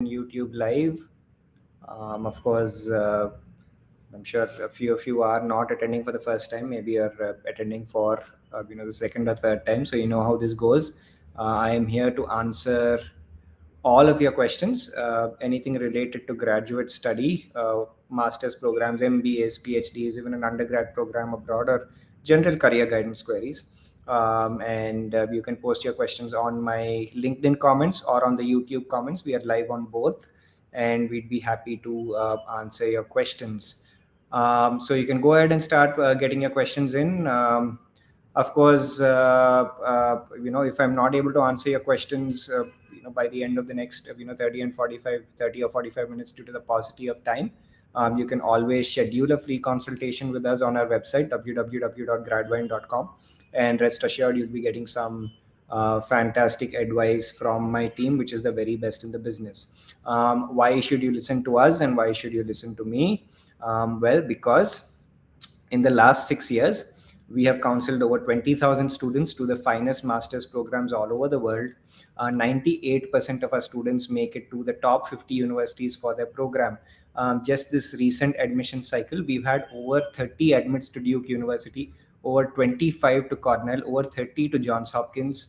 YouTube live. Of course, I'm sure a few of you are not attending for the first time. Maybe you're attending for the second or third time, so you know how this goes. I am here to answer all of your questions, anything related to graduate study, master's programs, MBAs, PhDs, even an undergrad program abroad, or general career guidance queries. And you can post your questions on my LinkedIn comments or on the YouTube comments. We are live on both, and we'd be happy to answer your questions. So you can go ahead and start getting your questions in. Of course, if I'm not able to answer your questions, by the end of the next 30 or 45 minutes due to the paucity of time, you can always schedule a free consultation with us on our website www.gradvine.com, and rest assured you'll be getting some fantastic advice from my team, which is the very best in the business. Why should you listen to us and why should you listen to me? Well, because in the last 6 years, we have counseled over 20,000 students to the finest master's programs all over the world. 98% of our students make it to the top 50 universities for their program. Just this recent admission cycle, we've had over 30 admits to Duke University, over 25 to Cornell, over 30 to Johns Hopkins.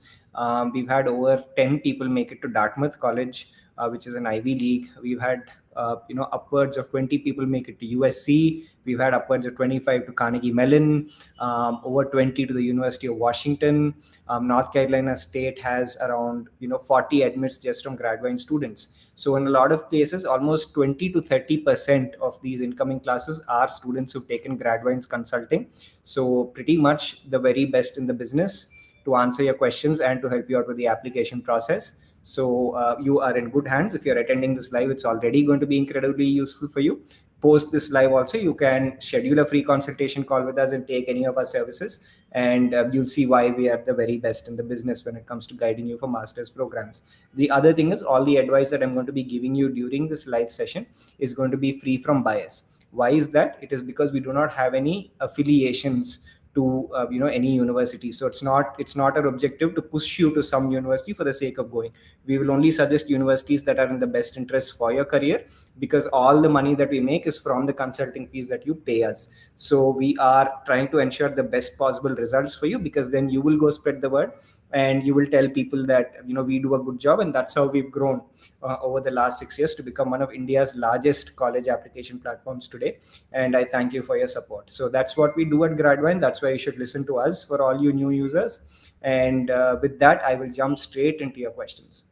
We've had over 10 people make it to Dartmouth College, which is an Ivy League. We've had upwards of 20 people make it to USC. We've had upwards of 25 to Carnegie Mellon, over 20 to the University of Washington. North Carolina State has around 40 admits just from Gradvine students. So in a lot of places, almost 20 to 30% of these incoming classes are students who've taken Gradvine's consulting. So pretty much the very best in the business to answer your questions and to help you out with the application process. So you are in good hands. If you're attending this live, it's already going to be incredibly useful for you. Post this live also, you can schedule a free consultation call with us and take any of our services, and you'll see why we are the very best in the business when it comes to guiding you for master's programs. The other thing is, all the advice that I'm going to be giving you during this live session is going to be free from bias. Why is that? It is because we do not have any affiliations to any university. So it's not our objective to push you to some university for the sake of going. We will only suggest universities that are in the best interest for your career, because all the money that we make is from the consulting fees that you pay us. So we are trying to ensure the best possible results for you, because then you will go spread the word and you will tell people that we do a good job. And that's how we've grown over the last 6 years to become one of India's largest college application platforms today. And I thank you for your support. So that's what we do at Gradvine. That's why you should listen to us, for all you new users. And with that, I will jump straight into your questions.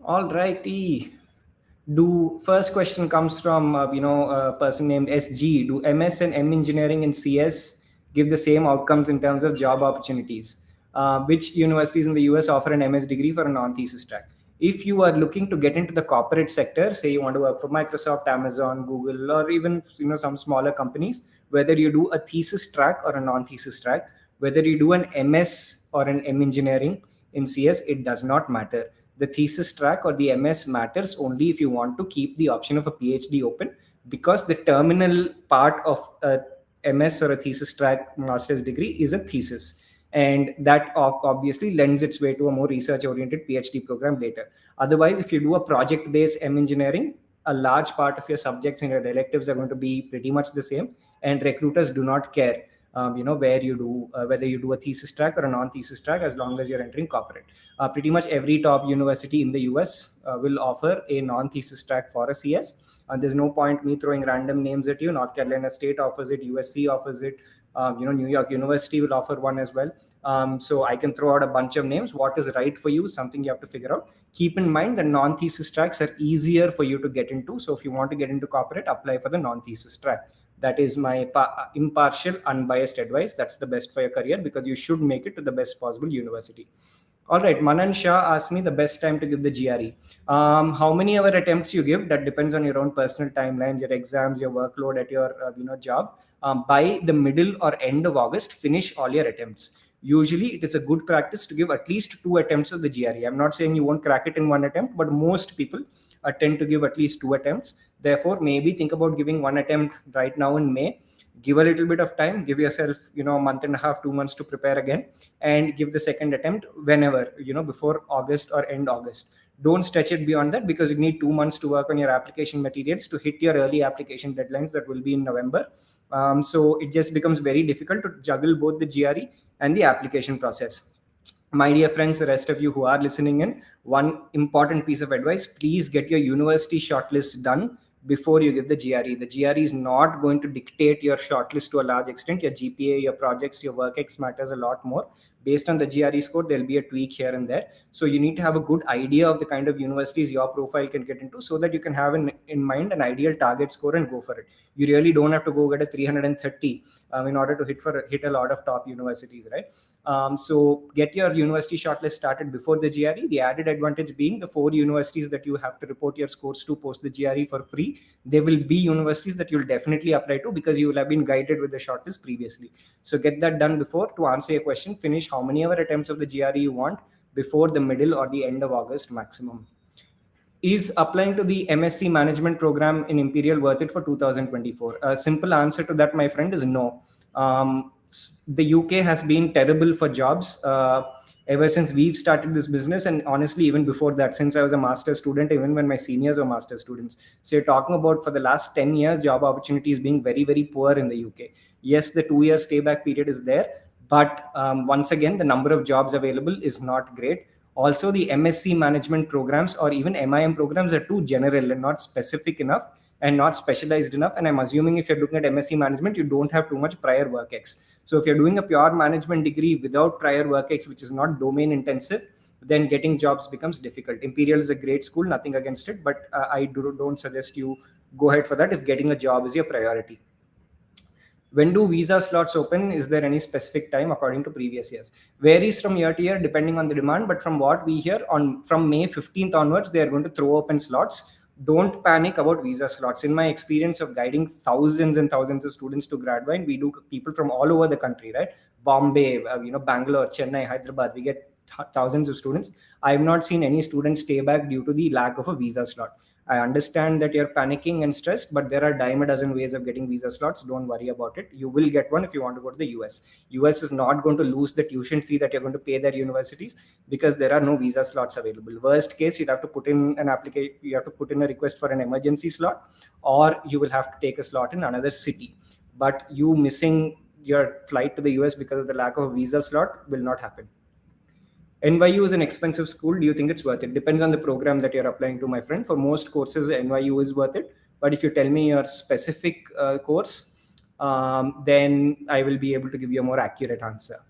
All righty. First question comes from a person named SG. Do MS and M engineering and CS give the same outcomes in terms of job opportunities? Which universities in the US offer an MS degree for a non-thesis track? If you are looking to get into the corporate sector, say you want to work for Microsoft, Amazon, Google, or even some smaller companies, whether you do a thesis track or a non-thesis track, whether you do an MS or an M engineering in CS, it does not matter. The thesis track or the MS matters only if you want to keep the option of a PhD open, because the terminal part of a MS or a thesis track master's degree is a thesis, and that obviously lends its way to a more research oriented PhD program later. Otherwise, if you do a project based M engineering, a large part of your subjects and your electives are going to be pretty much the same, and recruiters do not care where you do, whether you do a thesis track or a non-thesis track, as long as you're entering corporate. Pretty much every top university in the US will offer a non-thesis track for a CS. There's no point me throwing random names at you. North Carolina State offers it, USC offers it, New York University will offer one as well. So I can throw out a bunch of names. What is right for you is something you have to figure out. Keep in mind that non-thesis tracks are easier for you to get into. So if you want to get into corporate, apply for the non-thesis track. That is my impartial, unbiased advice. That's the best for your career, because you should make it to the best possible university. All right, Manan Shah asked me the best time to give the GRE. How many hour attempts you give, that depends on your own personal timelines, your exams, your workload at your job. By the middle or end of August, finish all your attempts. Usually, it is a good practice to give at least 2 attempts of the GRE. I'm not saying you won't crack it in 1 attempt, but most people tend to give at least 2 attempts. Therefore, maybe think about giving 1 attempt right now in May. Give a little bit of time. Give yourself, a month and a half, 2 months to prepare again, and give the second attempt whenever, before August or end August. Don't stretch it beyond that, because you need 2 months to work on your application materials to hit your early application deadlines that will be in November. So it just becomes very difficult to juggle both the GRE and the application process. My dear friends, the rest of you who are listening in, one important piece of advice: please get your university shortlist done before you give the GRE. The GRE is not going to dictate your shortlist to a large extent. Your GPA, your projects, your work X matters a lot more. Based on the GRE score, there'll be a tweak here and there. So you need to have a good idea of the kind of universities your profile can get into, so that you can have in mind an ideal target score and go for it. You really don't have to go get a 330 in order to hit a lot of top universities, right? So get your university shortlist started before the GRE. The added advantage being the 4 universities that you have to report your scores to post the GRE for free, they will be universities that you'll definitely apply to, because you will have been guided with the shortlist previously. So get that done before. To answer your question, finish how many ever attempts of the GRE you want before the middle or the end of August maximum. Is applying to the MSc management program in Imperial worth it for 2024? A simple answer to that, my friend, is no. The UK has been terrible for jobs ever since we've started this business, and honestly, even before that, since I was a master's student, even when my seniors were master's students. So you're talking about for the last 10 years, job opportunities being very, very poor in the UK. Yes, the 2 year stay back period is there, but once again, the number of jobs available is not great. Also, the MSc management programs or even MIM programs are too general and not specific enough and not specialized enough. And I'm assuming if you're looking at MSc management, you don't have too much prior work ex. So if you're doing a pure management degree without prior work ex, which is not domain intensive, then getting jobs becomes difficult. Imperial is a great school, nothing against it, but I don't suggest you go ahead for that if getting a job is your priority. When do visa slots open? Is there any specific time according to previous years? Varies from year to year depending on the demand, but from what we hear, from May 15th onwards, they are going to throw open slots. Don't panic about visa slots. In my experience of guiding thousands and thousands of students to GradVine, we do people from all over the country, right? Bombay, Bangalore, Chennai, Hyderabad. We get thousands of students. I have not seen any student stay back due to the lack of a visa slot. I understand that you're panicking and stressed, but there are dime a dozen ways of getting visa slots. Don't worry about it. You will get one if you want to go to the US. US is not going to lose the tuition fee that you're going to pay their universities, because there are no visa slots available. Worst case, you'd have to put in an application, you have to put in a request for an emergency slot, or you will have to take a slot in another city. But you missing your flight to the US because of the lack of a visa slot will not happen. NYU is an expensive school. Do you think it's worth it? Depends on the program that you're applying to, my friend. For most courses, NYU is worth it. But if you tell me your specific course, then I will be able to give you a more accurate answer.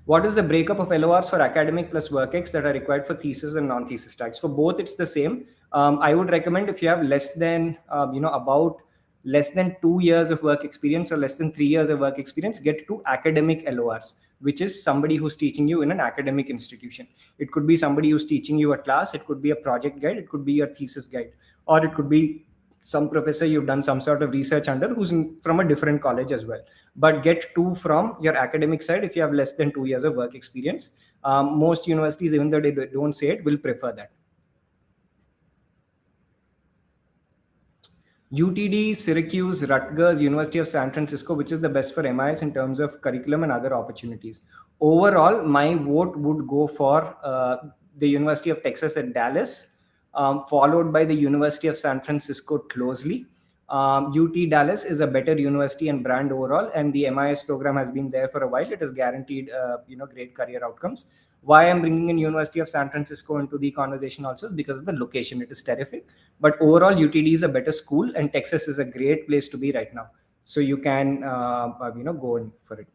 What is the breakup of LORs for academic plus WorkX that are required for thesis and non-thesis tags? For both, it's the same. I would recommend if you have less than, about less than 2 years of work experience or less than 3 years of work experience, get to academic LORs, which is somebody who's teaching you in an academic institution. It could be somebody who's teaching you a class. It could be a project guide. It could be your thesis guide, or it could be some professor you've done some sort of research under who's from a different college as well. But get 2 from your academic side if you have less than 2 years of work experience. Most universities, even though they don't say it, will prefer that. UTD, Syracuse, Rutgers, University of San Francisco, which is the best for MIS in terms of curriculum and other opportunities? Overall, my vote would go for the University of Texas at Dallas, followed by the University of San Francisco closely. UT Dallas is a better university and brand overall, and the MIS program has been there for a while. It has guaranteed, great career outcomes. Why I'm bringing in University of San Francisco into the conversation also because of the location. It is terrific, but overall UTD is a better school, and Texas is a great place to be right now. So you can, go in for it.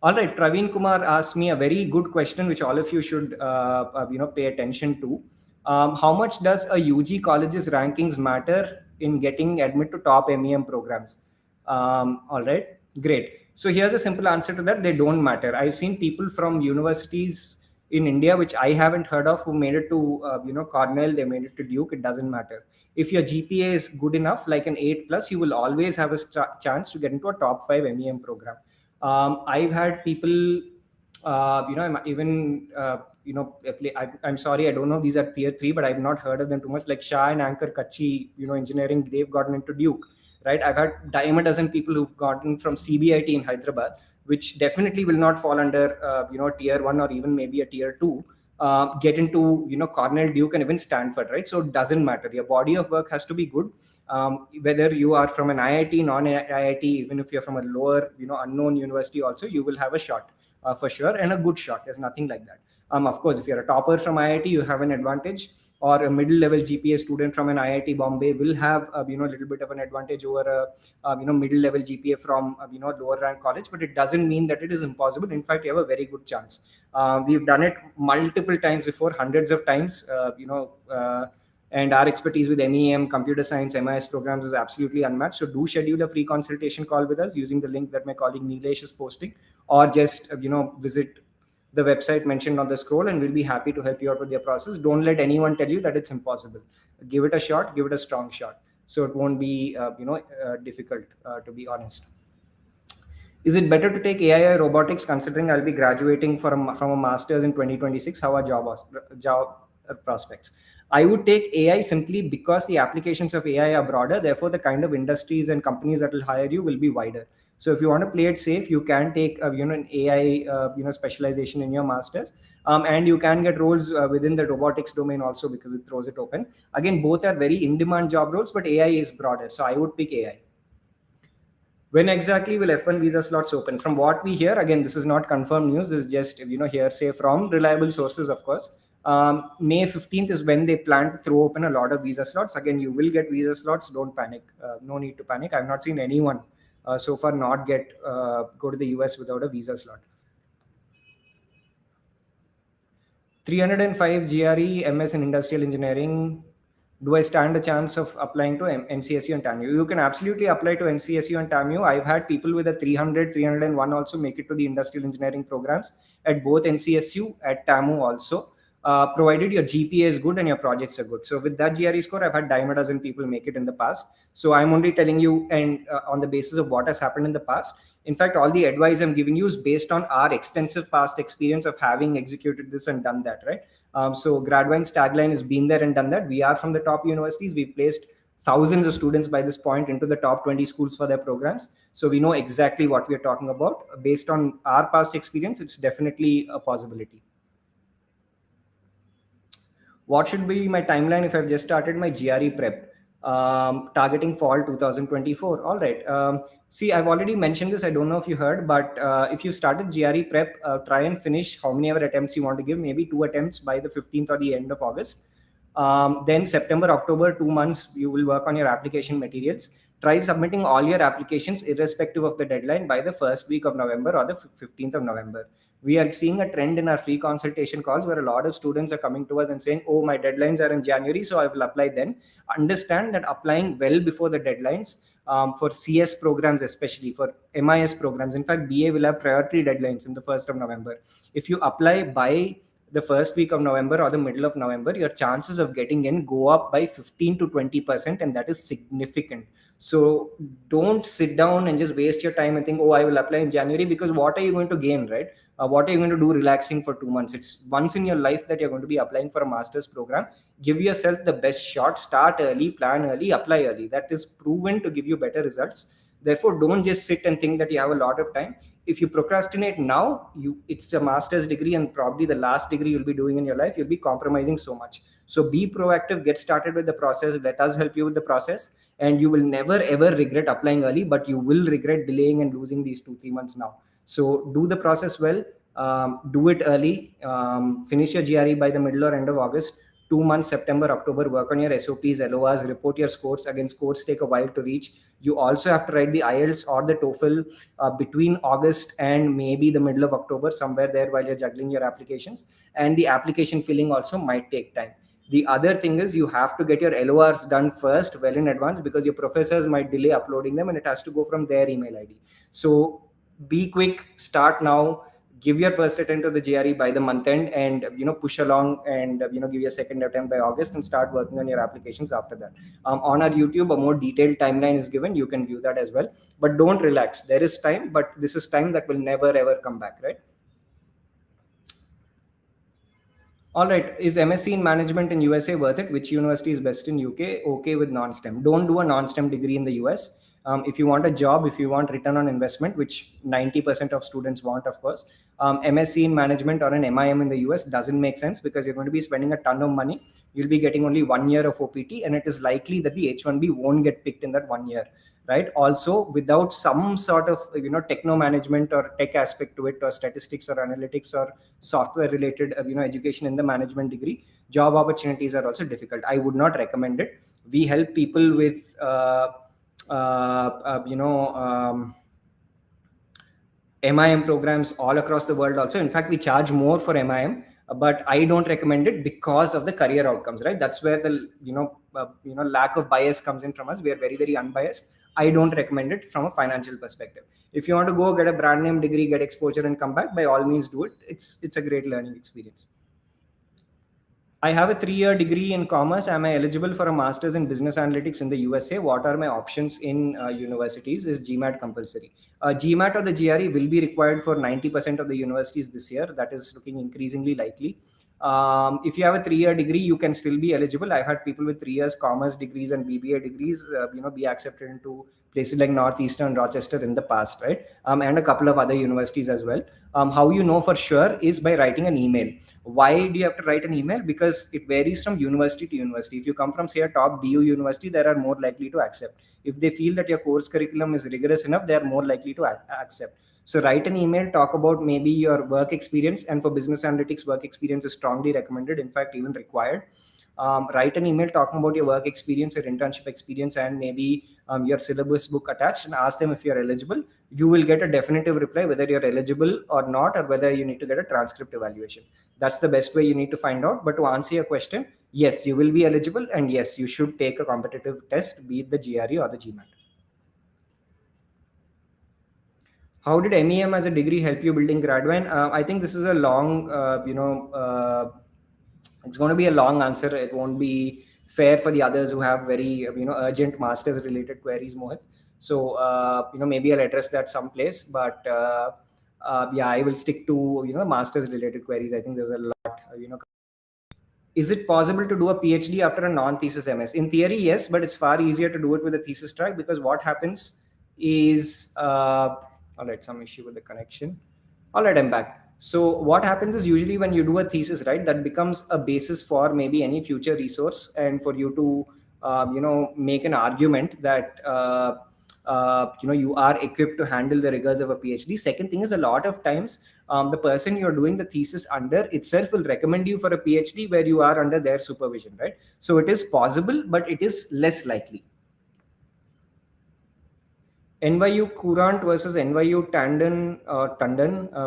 All right, Praveen Kumar asked me a very good question, which all of you should, pay attention to. How much does a UG college's rankings matter in getting admit to top MEM programs? All right, great. So here's a simple answer to that. They don't matter. I've seen people from universities in India, which I haven't heard of, who made it to, Cornell, they made it to Duke. It doesn't matter. If your GPA is good enough, like an 8 plus, you will always have a chance to get into a top 5 MEM program. I've had people, I'm sorry, I don't know, these are tier 3, but I've not heard of them too much, like Shah and Anchor Kachi, engineering, they've gotten into Duke, right? I've had dime a dozen people who've gotten from CBIT in Hyderabad, which definitely will not fall under tier 1 or even maybe a tier 2, get into Cornell, Duke, and even Stanford, right? So it doesn't matter. Your body of work has to be good. Whether you are from an IIT, non-IIT, even if you're from a lower unknown university, also you will have a shot, for sure, and a good shot. There's nothing like that. Of course, if you're a topper from IIT, you have an advantage, or a middle level GPA student from an IIT Bombay will have a little bit of an advantage over a middle level GPA from lower rank college. But it doesn't mean that it is impossible. In fact, you have a very good chance. We've done it multiple times before, hundreds of times. And our expertise with MEM, computer science, MIS programs is absolutely unmatched. So do schedule a free consultation call with us using the link that my colleague Nilesh is posting, or just visit the website mentioned on the scroll, and we'll be happy to help you out with your process. Don't let anyone tell you that it's impossible. Give it a shot, give it a strong shot, so it won't be difficult, to be honest. Is it better to take AI or robotics, considering I'll be graduating from a master's in 2026? How are job prospects? I would take AI simply because the applications of AI are broader. Therefore, the kind of industries and companies that will hire you will be wider. So if you want to play it safe, you can take an AI specialization in your masters, and you can get roles within the robotics domain also, because it throws it open. Again, both are very in-demand job roles, but AI is broader. So I would pick AI. When exactly will F1 visa slots open? From what we hear, again, this is not confirmed news. This is just hearsay from reliable sources, of course. May 15th is when they plan to throw open a lot of visa slots. Again, you will get visa slots. Don't panic. No need to panic. I've not seen anyone so far not go to the US without a visa slot. 305 GRE MS in industrial engineering. Do I stand a chance of applying to NCSU and TAMU? You can absolutely apply to NCSU and TAMU. I've had people with a 300, 301 also make it to the industrial engineering programs at both NCSU, at TAMU also, provided your GPA is good and your projects are good. So with that GRE score, I've had dime a dozen people make it in the past. So I'm only telling you, and on the basis of what has happened in the past. In fact, all the advice I'm giving you is based on our extensive past experience of having executed this and done that, right? So Gradvine's tagline has been there and done that. We are from the top universities. We've placed thousands of students by this point into the top 20 schools for their programs. So we know exactly what we are talking about. Based on our past experience, it's definitely a possibility. What should be my timeline if I've just started my GRE prep? Targeting fall 2024. All right. See, I've already mentioned this. I don't know if you heard, but if you started GRE prep, try and finish how many ever attempts you want to give, maybe 2 attempts by the 15th or the end of August. Then September, October, 2 months, you will work on your application materials. Try submitting all your applications irrespective of the deadline by the first week of November or the 15th of November. We are seeing a trend in our free consultation calls where a lot of students are coming to us and saying, oh, my deadlines are in January, so I will apply then. Understand that applying well before the deadlines, for CS programs, especially for MIS programs, in fact, BA will have priority deadlines in the 1st of November. If you apply by the first week of November or the middle of November, your chances of getting in go up by 15 to 20%, and that is significant. So don't sit down and just waste your time and think, oh, I will apply in January, because what are you going to gain, right? What are you going to do relaxing for 2 months? It's once in your life that you're going to be applying for a master's program. Give yourself the best shot. Start early, plan early, apply early. That is proven to give you better results. Therefore, don't just sit and think that you have a lot of time. If you procrastinate now, it's a master's degree and probably the last degree you'll be doing in your life. You'll be compromising so much. So be proactive, get started with the process. Let us help you with the process, and you will never ever regret applying early, but you will regret delaying and losing these 2-3 months now. So do the process well, do it early, finish your GRE by the middle or end of August. 2 months, September, October, work on your SOPs, LORs, report your scores. Again, scores take a while to reach. You also have to write the IELTS or the TOEFL between August and maybe the middle of October, somewhere there, while you're juggling your applications. And the application filling also might take time. The other thing is you have to get your LORs done first, well in advance, because your professors might delay uploading them and it has to go from their email ID. So be quick, start now, give your first attempt to the GRE by the month end, and push along and give your second attempt by August, and start working on your applications after that. On our YouTube, a more detailed timeline is given. You can view that as well. But don't relax. There is time, but this is time that will never ever come back, right? All right. Is MSc in management in USA worth it? Which university is best in UK? Okay with non-STEM. Don't do a non-STEM degree in the US. If you want a job, if you want return on investment, which 90% of students want, of course, MSc in management or an MIM in the US doesn't make sense, because you're going to be spending a ton of money. You'll be getting only 1 year of OPT, and it is likely that the H1B won't get picked in that 1 year, right? Also, without some sort of techno management or tech aspect to it, or statistics or analytics or software related education in the management degree, job opportunities are also difficult. I would not recommend it. We help people with MIM programs all across the world also. In fact, we charge more for MIM, but I don't recommend it because of the career outcomes, right? That's where the lack of bias comes in from us. We are very, very unbiased. I don't recommend it from a financial perspective. If you want to go get a brand name degree, get exposure, and come back, by all means do it. It's a great learning experience. I have a 3-year degree in commerce. Am I eligible for a master's in business analytics in the USA? What are my options in universities? Is GMAT compulsory? GMAT or the GRE will be required for 90% of the universities this year. That is looking increasingly likely. If you have a 3-year degree, you can still be eligible. I've had people with 3 years commerce degrees and BBA degrees, be accepted into places like Northeastern, Rochester in the past, right? And a couple of other universities as well. How you know for sure is by writing an email. Why do you have to write an email? Because it varies from university to university. If you come from, say, a top DU university, they are more likely to accept. If they feel that your course curriculum is rigorous enough, they are more likely to accept. So write an email, talk about maybe your work experience, and for business analytics, work experience is strongly recommended, in fact, even required. Write an email talking about your work experience, your internship experience, and maybe your syllabus book attached, and ask them if you're eligible. You will get a definitive reply whether you're eligible or not, or whether you need to get a transcript evaluation. That's the best way you need to find out. But to answer your question, yes, you will be eligible, and yes, you should take a competitive test, be it the GRE or the GMAT. How did MEM as a degree help you building Gradvine? I think this is a long, it's going to be a long answer. It won't be fair for the others who have very, urgent masters related queries, Mohit. So, maybe I'll address that someplace, but yeah, I will stick to, masters related queries. I think there's a lot, Is it possible to do a PhD after a non-thesis MS? In theory, yes, but it's far easier to do it with a thesis track, because what happens is, all right, some issue with the connection. All right, I'm back. So what happens is, usually when you do a thesis, right, that becomes a basis for maybe any future resource, and for you to, make an argument that, you are equipped to handle the rigors of a PhD. Second thing is, a lot of times, the person you're doing the thesis under itself will recommend you for a PhD where you are under their supervision, right? So it is possible, but it is less likely. NYU Courant versus NYU Tandon,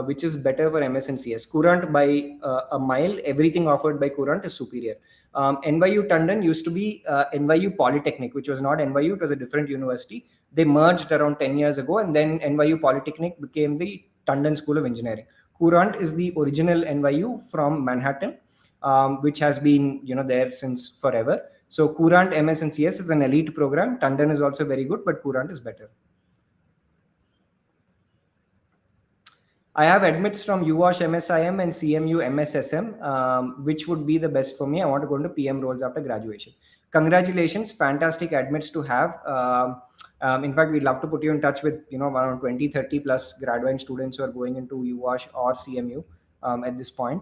which is better for MS and CS? Courant by a mile. Everything offered by Courant is superior. NYU Tandon used to be NYU Polytechnic, which was not NYU, it was a different university. They merged around 10 years ago, and then NYU Polytechnic became the Tandon School of Engineering. Courant is the original NYU from Manhattan, which has been there since forever. So Courant MS and CS is an elite program. Tandon is also very good, but Courant is better. I have admits from UWash MSIM and CMU MSSM. Which would be the best for me? I want to go into PM roles after graduation. Congratulations, fantastic admits to have. In fact, we'd love to put you in touch with around 20, 30 plus Gradvine students who are going into UWash or CMU at this point.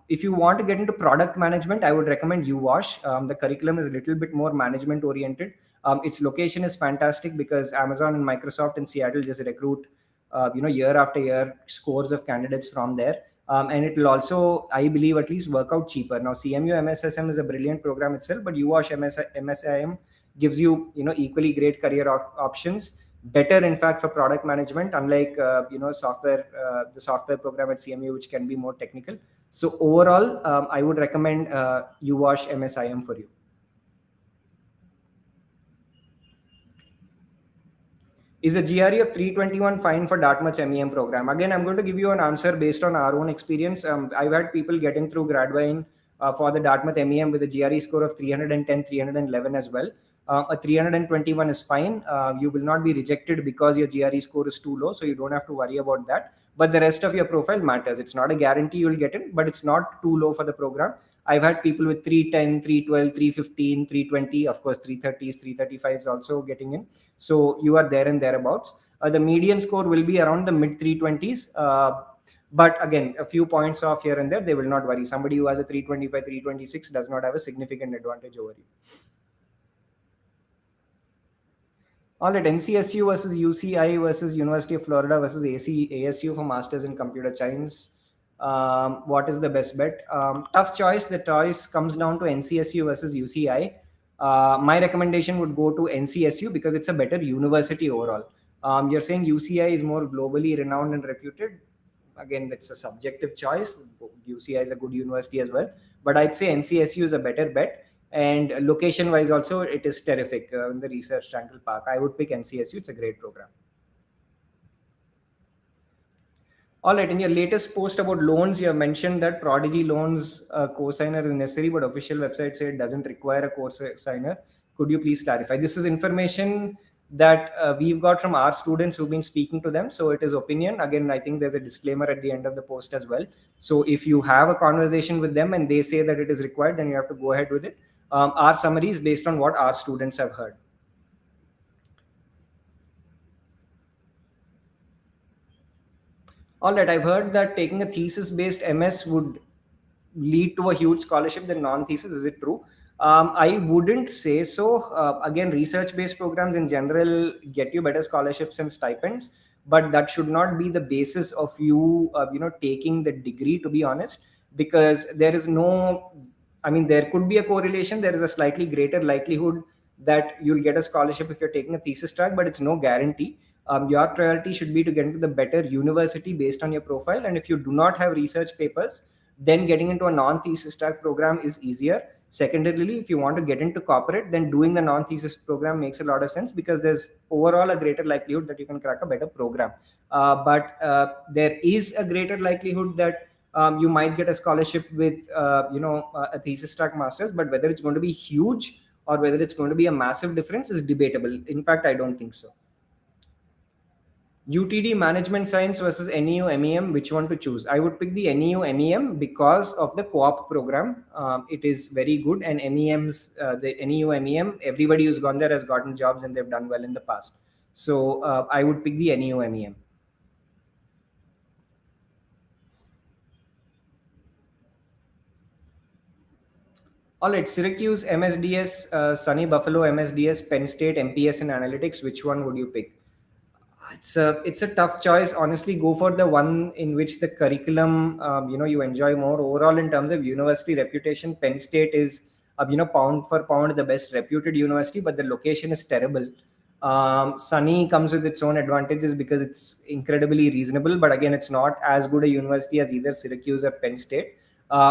If you want to get into product management, I would recommend UWash. The curriculum is a little bit more management oriented. Its location is fantastic because Amazon and Microsoft in Seattle just recruit year after year scores of candidates from there. And it will also, I believe, at least work out cheaper. Now, CMU MSSM is a brilliant program itself, but UWash MSIM gives you, equally great career options. Better, in fact, for product management, unlike, the software program at CMU, which can be more technical. So overall, I would recommend UWash MSIM for you. Is a GRE of 321 fine for Dartmouth's MEM program? Again, I'm going to give you an answer based on our own experience. I've had people getting through Gradvine for the Dartmouth MEM with a GRE score of 310, 311 as well. A 321 is fine. You will not be rejected because your GRE score is too low, so you don't have to worry about that. but the rest of your profile matters. It's not a guarantee you'll get in, but it's not too low for the program. I've had people with 310, 312, 315, 320, of course 330s, 335s also getting in. So you are there and thereabouts. The median score will be around the mid 320s. But again, a few points off here and there, they will not worry. Somebody who has a 325, 326 does not have a significant advantage over you. All right, NCSU versus UCI versus University of Florida versus ASU for Masters in Computer Science. What is the best bet? Tough choice. The choice comes down to NCSU versus UCI. My recommendation would go to NCSU because it's a better university overall. You're saying UCI is more globally renowned and reputed. Again, it's a subjective choice. UCI is a good university as well, but I'd say NCSU is a better bet. And location wise also, it is terrific in the Research Triangle Park. I would pick NCSU. It's a great program. All right, in your latest post about loans, you have mentioned that Prodigy loans co-signer is necessary, but official website say it doesn't require a co-signer. Could you please clarify? This is information that we've got from our students who've been speaking to them. So it is opinion. Again, I think there's a disclaimer at the end of the post as well. So if you have a conversation with them and they say that it is required, then you have to go ahead with it. Our summary is based on what our students have heard. All right, I've heard that taking a thesis based MS would lead to a huge scholarship than non thesis. Is it true? I wouldn't say so. Again, research based programs in general get you better scholarships and stipends, but that should not be the basis of you, taking the degree, to be honest, because there is no, I mean, there could be a correlation. There is a slightly greater likelihood that you'll get a scholarship if you're taking a thesis track, but it's no guarantee. Your priority should be to get into the better university based on your profile. And if you do not have research papers, then getting into a non-thesis track program is easier. Secondarily, if you want to get into corporate, then doing the non-thesis program makes a lot of sense because there's overall a greater likelihood that you can crack a better program. But there is a greater likelihood that you might get a scholarship with a thesis track masters, but whether it's going to be huge or whether it's going to be a massive difference is debatable. In fact, I don't think so. UTD Management Science versus NEU MEM, which one to choose? I would pick the NEU MEM because of the co-op program. It is very good, and the NEU MEM, everybody who's gone there has gotten jobs and they've done well in the past. So I would pick the NEU MEM. All right, Syracuse MSDS, Sunny Buffalo MSDS, Penn State MPS in analytics. Which one would you pick? It's a tough choice. Honestly, go for the one in which the curriculum you enjoy more. Overall, in terms of university reputation, Penn State is pound for pound the best reputed university, but the location is terrible. Sunny comes with its own advantages because it's incredibly reasonable, but again, it's not as good a university as either Syracuse or Penn State.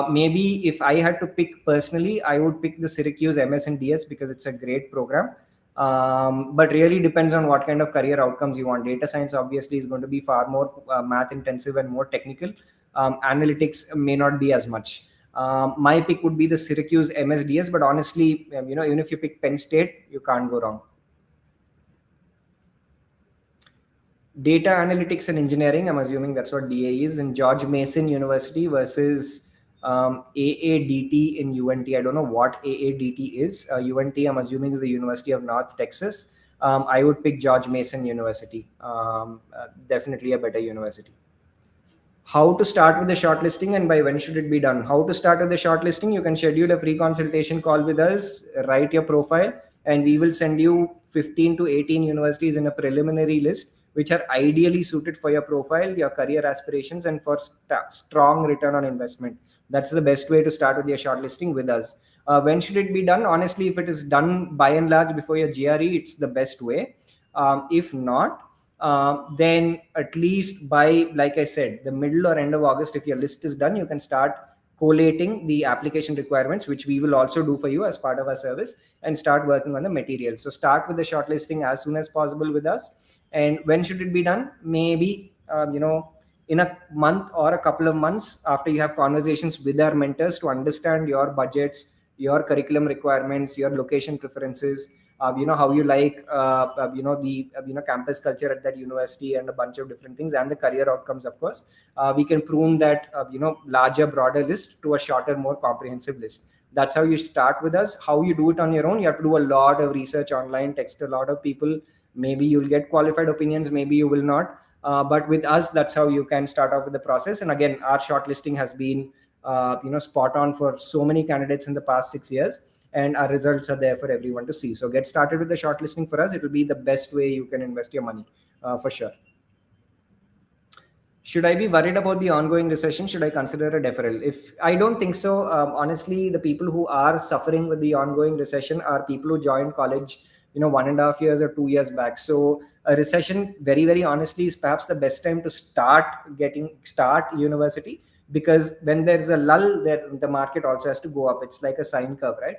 Maybe if I had to pick personally, I would pick the Syracuse MS and DS because it's a great program. But really depends on what kind of career outcomes you want. Data science obviously is going to be far more math intensive and more technical. Analytics may not be as much. My pick would be the Syracuse MSDS, but honestly, even if you pick Penn State, you can't go wrong. Data analytics and engineering, I'm assuming that's what DA is, in George Mason University versus AADT in UNT. I don't know what AADT is. UNT, I'm assuming, is the University of North Texas. I would pick George Mason University. Definitely a better university. How to start with the shortlisting and by when should it be done? How to start with the shortlisting? You can schedule a free consultation call with us, write your profile, and we will send you 15 to 18 universities in a preliminary list which are ideally suited for your profile, your career aspirations, and for strong return on investment. That's the best way to start with your shortlisting with us. When should it be done? Honestly, if it is done by and large before your GRE, it's the best way. If not, then at least by, like I said, the middle or end of August, if your list is done, you can start collating the application requirements, which we will also do for you as part of our service, and start working on the material. So start with the shortlisting as soon as possible with us. And when should it be done? Maybe in a month or a couple of months after you have conversations with our mentors to understand your budgets, your curriculum requirements, your location preferences, how you like the campus culture at that university, and a bunch of different things, and the career outcomes, of course. We can prune that larger, broader list to a shorter, more comprehensive list. That's how you start with us. How you do it on your own, you have to do a lot of research online, text a lot of people. Maybe you'll get qualified opinions, maybe you will not. But with us, that's how you can start off with the process. And again, our shortlisting has been spot on for so many candidates in the past 6 years, and our results are there for everyone to see. So get started with the shortlisting for us. It will be the best way you can invest your money, for sure. Should I be worried about the ongoing recession? Should I consider a deferral? If I don't think so, honestly, the people who are suffering with the ongoing recession are people who joined college, 1.5 years or 2 years back. So a recession, very, very honestly, is perhaps the best time to start university, because when there's a lull, there the market also has to go up. It's like a sine curve, right?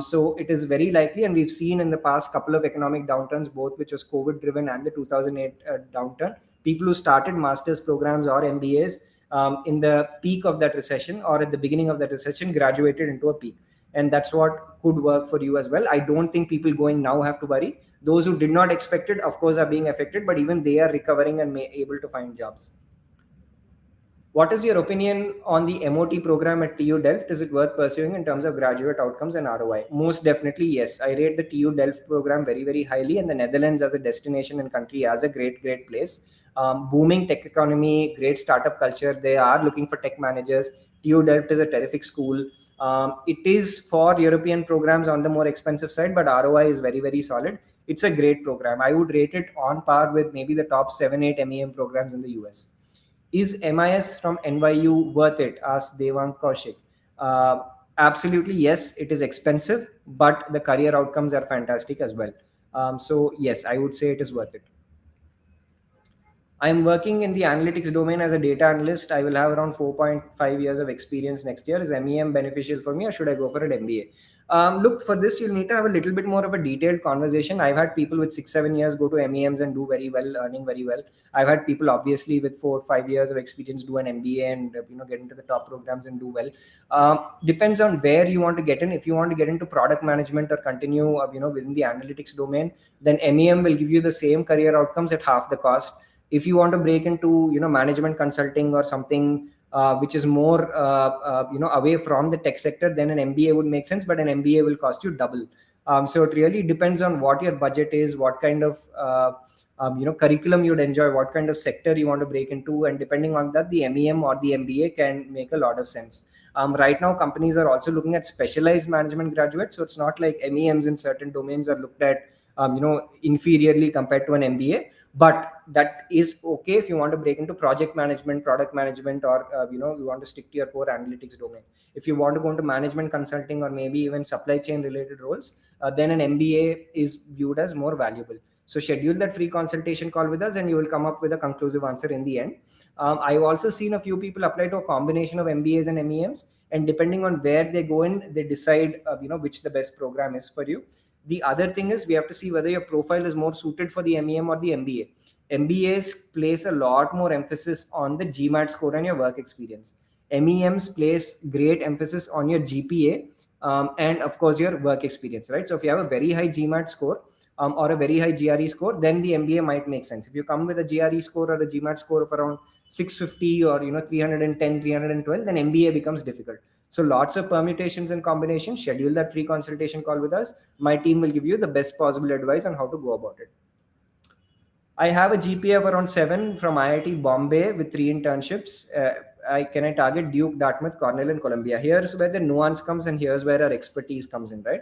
So it is very likely, and we've seen in the past couple of economic downturns, both which was COVID driven and the 2008 downturn, people who started master's programs or MBAs in the peak of that recession or at the beginning of that recession graduated into a peak. And that's what could work for you as well. I don't think people going now have to worry. Those who did not expect it, of course, are being affected, but even they are recovering and able to find jobs. What is your opinion on the MOT program at TU Delft? Is it worth pursuing in terms of graduate outcomes and ROI? Most definitely, yes. I rate the TU Delft program very, very highly, and the Netherlands as a destination and country as a great, great place. Booming tech economy, great startup culture. They are looking for tech managers. TU Delft is a terrific school. It is for European programs on the more expensive side, but ROI is very, very solid. It's a great program. I would rate it on par with maybe the top 7, 8 MEM programs in the US. Is MIS from NYU worth it? Asked Devang Kaushik. Absolutely, yes. It is expensive, but the career outcomes are fantastic as well. So yes, I would say it is worth it. I'm working in the analytics domain as a data analyst. I will have around 4.5 years of experience next year. Is MEM beneficial for me, or should I go for an MBA? Look, for this, you'll need to have a little bit more of a detailed conversation. I've had people with 6, 7 years go to MEMs and do very well, earning very well. I've had people obviously with 4, 5 years of experience do an MBA and get into the top programs and do well. Depends on where you want to get in. If you want to get into product management or continue within the analytics domain, then MEM will give you the same career outcomes at half the cost. If you want to break into management consulting or something which is more away from the tech sector, then an MBA would make sense, but an MBA will cost you double. So it really depends on what your budget is, what kind of curriculum you'd enjoy, what kind of sector you want to break into, and depending on that, the MEM or the MBA can make a lot of sense. Right now, companies are also looking at specialized management graduates, so it's not like MEMs in certain domains are looked at inferiorly compared to an MBA. But that is okay if you want to break into project management, product management, or you want to stick to your core analytics domain. If you want to go into management consulting or maybe even supply chain related roles, then an MBA is viewed as more valuable. So schedule that free consultation call with us and you will come up with a conclusive answer in the end. I've also seen a few people apply to a combination of MBAs and MEMs, and depending on where they go in, they decide which the best program is for you. The other thing is we have to see whether your profile is more suited for the MEM or the MBA. MBAs place a lot more emphasis on the GMAT score and your work experience. MEMs place great emphasis on your GPA and of course your work experience, right? So if you have a very high GMAT score or a very high GRE score, then the MBA might make sense. If you come with a GRE score or a GMAT score of around 650 or 310, 312, then MBA becomes difficult. So lots of permutations and combinations. Schedule that free consultation call with us. My team will give you the best possible advice on how to go about it. I have a GPA of around 7 from IIT Bombay with 3 internships. Can I target Duke, Dartmouth, Cornell, and Columbia? Here's where the nuance comes, and here's where our expertise comes in, right?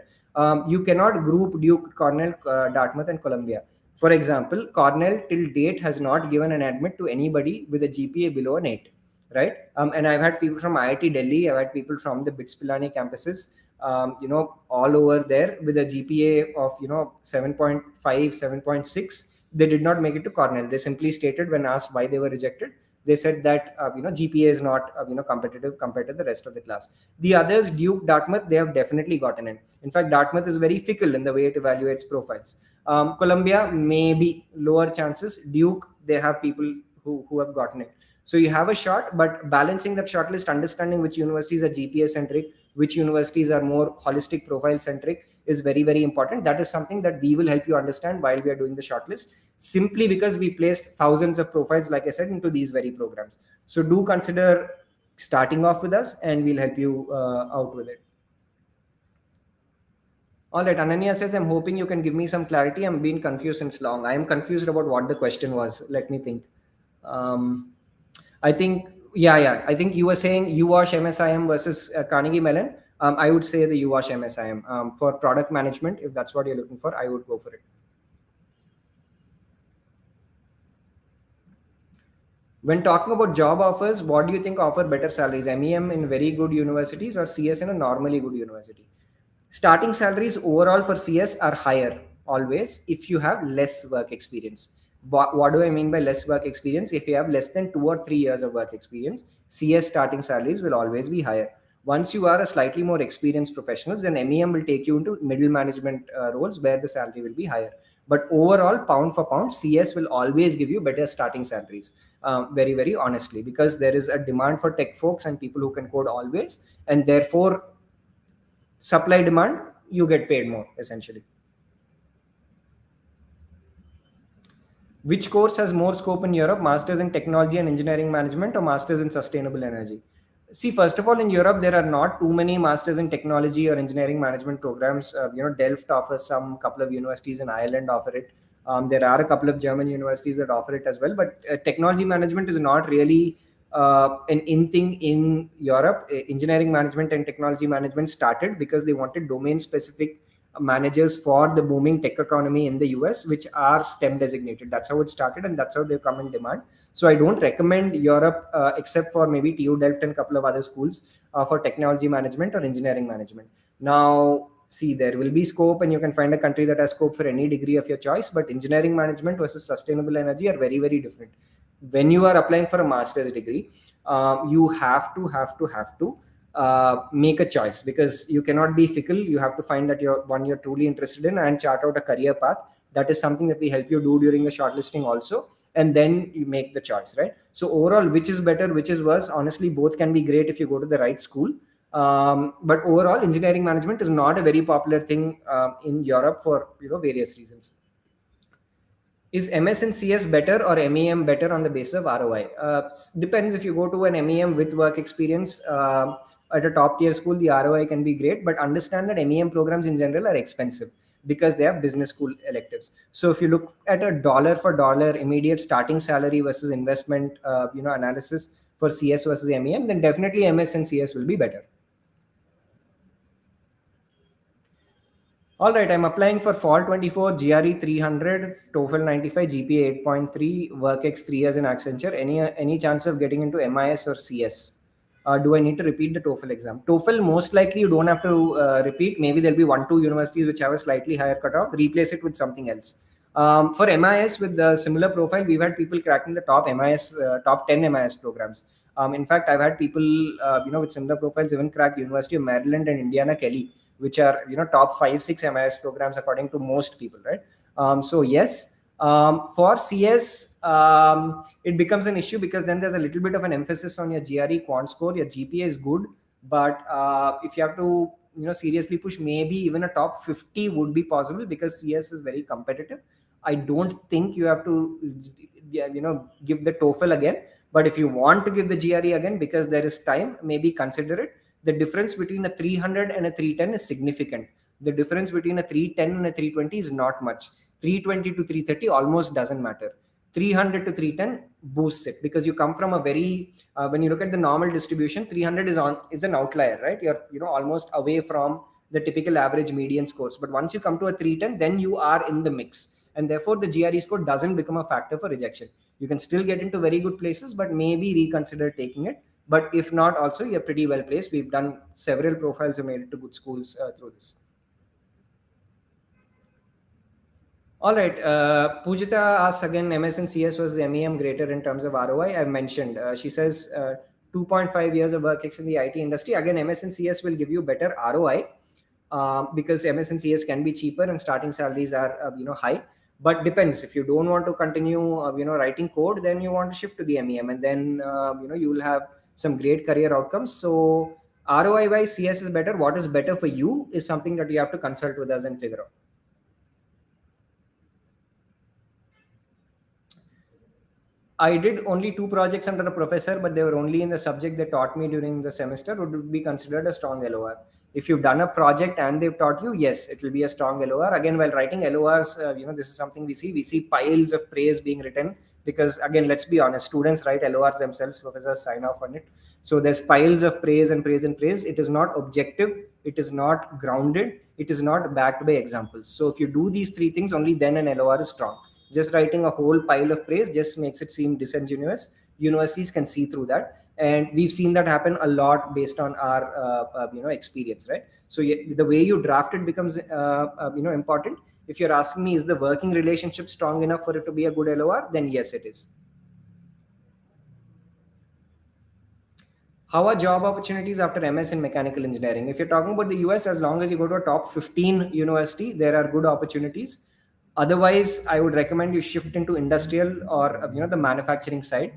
You cannot group Duke, Cornell, Dartmouth, and Columbia. For example, Cornell till date has not given an admit to anybody with a GPA below an 8, right? And I've had people from IIT Delhi, I've had people from the BITS Pilani campuses, all over there with a GPA of 7.5, 7.6. They did not make it to Cornell. They simply stated when asked why they were rejected, they said that GPA is not competitive compared to the rest of the class. The others, Duke, Dartmouth, they have definitely gotten in. In fact, Dartmouth is very fickle in the way it evaluates profiles. Columbia, maybe lower chances. Duke, they have people who have gotten it. So you have a shot, but balancing that shortlist, understanding which universities are GPA centric, which universities are more holistic profile centric, is very, very important. That is something that we will help you understand while we are doing the shortlist, simply because we placed thousands of profiles, like I said, into these very programs. So do consider starting off with us, and we'll help you out with it. All right, Ananya says, I'm hoping you can give me some clarity. I'm being confused since long. I am confused about what the question was. Let me think. Um, I think, yeah. I think you were saying UWash MSIM versus Carnegie Mellon. I would say the UWash MSIM for product management. If that's what you're looking for, I would go for it. When talking about job offers, what do you think offer better salaries? MEM in very good universities or CS in a normally good university? Starting salaries overall for CS are higher always if you have less work experience. What do I mean by less work experience? If you have less than 2 or 3 years of work experience, CS starting salaries will always be higher. Once you are a slightly more experienced professionals, then MEM will take you into middle management roles where the salary will be higher. But overall, pound for pound, CS will always give you better starting salaries. Very, very honestly, because there is a demand for tech folks and people who can code always, and therefore supply demand, you get paid more essentially. Which course has more scope in Europe, masters in technology and engineering management or masters in sustainable energy? See, first of all, in Europe there are not too many masters in technology or engineering management programs. Delft offers some, couple of universities in Ireland offer it. There are a couple of German universities that offer it as well, but technology management is not really an in thing in Europe. Engineering management and technology management started because they wanted domain specific managers for the booming tech economy in the US, which are STEM designated. That's how it started, and that's how they've come in demand. So I don't recommend Europe, except for maybe TU Delft and a couple of other schools for technology management or engineering management. Now, see, there will be scope, and you can find a country that has scope for any degree of your choice. But engineering management versus sustainable energy are very, very different. When you are applying for a master's degree, you have to make a choice, because you cannot be fickle. You have to find that you're truly interested in, and chart out a career path. That is something that we help you do during the shortlisting also, and then you make the choice, right? So overall, which is better, which is worse? Honestly, both can be great if you go to the right school. But overall, engineering management is not a very popular thing in Europe for various reasons. Is MS and CS better or MEM better on the basis of ROI? Depends. If you go to an MEM with work experience at a top tier school, the ROI can be great, but understand that MEM programs in general are expensive because they have business school electives. So if you look at a dollar for dollar immediate starting salary versus investment, analysis for CS versus MEM, then definitely MS and CS will be better. All right, I'm applying for Fall 24, GRE 300, TOEFL 95, GPA 8.3, WorkX 3 years in Accenture. Any chance of getting into MIS or CS? Do I need to repeat the TOEFL exam? TOEFL, most likely you don't have to repeat. Maybe there'll be 1-2 universities which have a slightly higher cutoff. Replace it with something else. For MIS with the similar profile, we've had people cracking the top 10 MIS programs. In fact, I've had people with similar profiles even crack University of Maryland and Indiana Kelly, which are top 5-6 MIS programs according to most people, right? So yes, for CS, it becomes an issue because then there's a little bit of an emphasis on your GRE quant score. Your GPA is good, but if you have to seriously push, maybe even a top 50 would be possible because CS is very competitive. I don't think you have to give the TOEFL again, but if you want to give the GRE again because there is time, maybe consider it. The difference between a 300 and a 310 is significant. The difference between a 310 and a 320 is not much. 320 to 330 almost doesn't matter. 300 to 310 boosts it because you come from a very when you look at the normal distribution, 300 is an outlier, right? You're almost away from the typical average median scores. But once you come to a 310, then you are in the mix, and therefore the GRE score doesn't become a factor for rejection. You can still get into very good places, but maybe reconsider taking it. But if not, also you're pretty well placed. We've done several profiles who made it to good schools through this. All right. Pujita asks again, MS and CS was MEM greater in terms of ROI? I've mentioned. She says 2.5 years of work in the IT industry. Again, MS and CS will give you better ROI because MS and CS can be cheaper and starting salaries are high. But depends. If you don't want to continue writing code, then you want to shift to the MEM, and then you will have some great career outcomes. So ROI wise, CS is better. What is better for you is something that you have to consult with us and figure out. I did only two projects under a professor, but they were only in the subject they taught me during the semester. Would be considered a strong LOR. If you've done a project and they've taught you, yes, it will be a strong LOR. Again, while writing LORs, this is something we see. We see piles of praise being written because, again, let's be honest, students write LORs themselves, professors sign off on it. So there's piles of praise and praise and praise. It is not objective. It is not grounded. It is not backed by examples. So if you do these three things, only then an LOR is strong. Just writing a whole pile of praise just makes it seem disingenuous. Universities can see through that, and we've seen that happen a lot based on our experience, right? So the way you draft it becomes important. If you're asking me, is the working relationship strong enough for it to be a good LOR? Then yes, it is. How are job opportunities after MS in mechanical engineering? If you're talking about the US, as long as you go to a top 15 university, there are good opportunities. Otherwise, I would recommend you shift into industrial or the manufacturing side.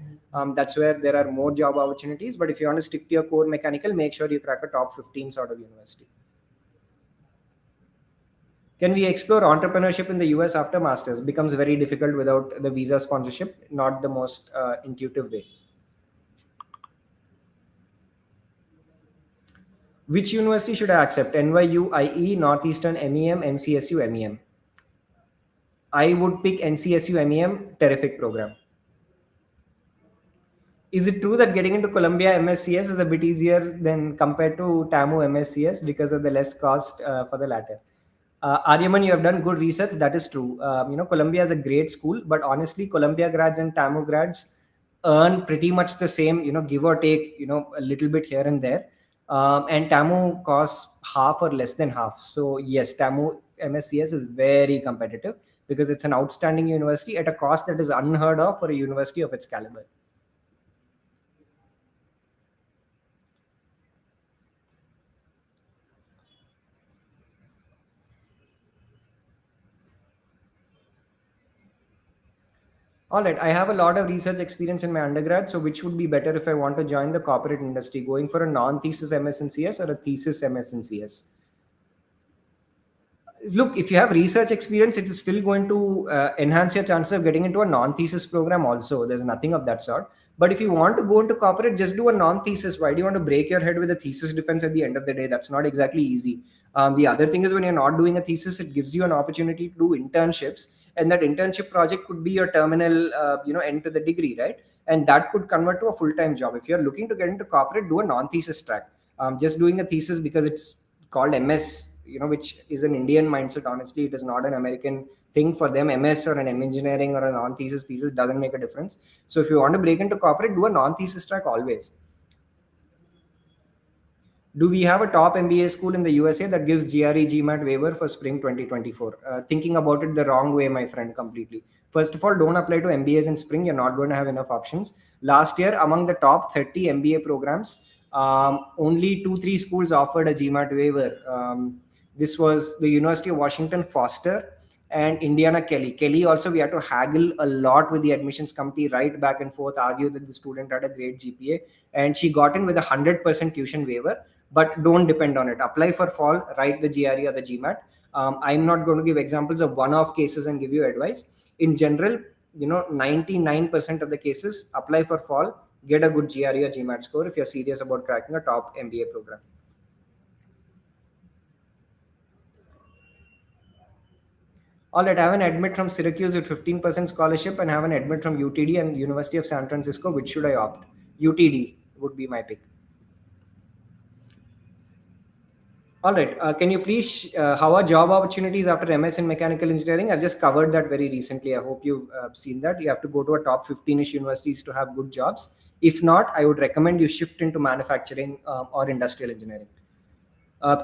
That's where there are more job opportunities. But if you want to stick to your core mechanical, make sure you crack a top 15 sort of university. Can we explore entrepreneurship in the US after masters? Becomes very difficult without the visa sponsorship. Not the most intuitive way. Which university should I accept? NYU, IE, Northeastern, MEM, NCSU, MEM. I would pick NCSU, MEM. Terrific program. Is it true that getting into Columbia MSCS is a bit easier than compared to TAMU MSCS because of the less cost for the latter? Aryaman, you have done good research. That is true. Columbia is a great school, but honestly, Columbia grads and TAMU grads earn pretty much the same, give or take, a little bit here and there. And TAMU costs half or less than half. So yes, TAMU MSCS is very competitive because it's an outstanding university at a cost that is unheard of for a university of its caliber. All right, I have a lot of research experience in my undergrad. So, which would be better if I want to join the corporate industry, going for a non-thesis MS in CS or a thesis MS in CS? Look, if you have research experience, it is still going to enhance your chances of getting into a non-thesis program also. There's nothing of that sort. But if you want to go into corporate, just do a non-thesis. Why do you want to break your head with a thesis defense at the end of the day? That's not exactly easy. The other thing is, when you're not doing a thesis, it gives you an opportunity to do internships, and that internship project could be your terminal end to the degree, right? And that could convert to a full-time job. If you're looking to get into corporate, do a non-thesis track. Just doing a thesis because it's called MS, which is an Indian mindset. Honestly, it is not an American thing for them. MS or an M engineering or a non-thesis thesis doesn't make a difference. So if you want to break into corporate, do a non-thesis track always. Do we have a top MBA school in the USA that gives GRE GMAT waiver for spring 2024? Thinking about it the wrong way, my friend, completely. First of all, don't apply to MBAs in spring. You're not going to have enough options. Last year, among the top 30 MBA programs, only 2-3 schools offered a GMAT waiver. This was the University of Washington Foster and Indiana Kelly. Kelly also, we had to haggle a lot with the admissions committee, right back and forth, argue that the student had a great GPA, and she got in with a 100% tuition waiver. But don't depend on it. Apply for fall, write the GRE or the GMAT. I'm not going to give examples of one-off cases and give you advice. In general, 99% of the cases, apply for fall, get a good GRE or GMAT score if you're serious about cracking a top MBA program. All right, I have an admit from Syracuse with 15% scholarship and have an admit from UTD and University of San Francisco. Which should I opt? UTD would be my pick. All right. Can you please, how are job opportunities after MS in mechanical engineering? I've just covered that very recently. I hope you've seen that. You have to go to a top 15-ish universities to have good jobs. If not, I would recommend you shift into manufacturing or industrial engineering.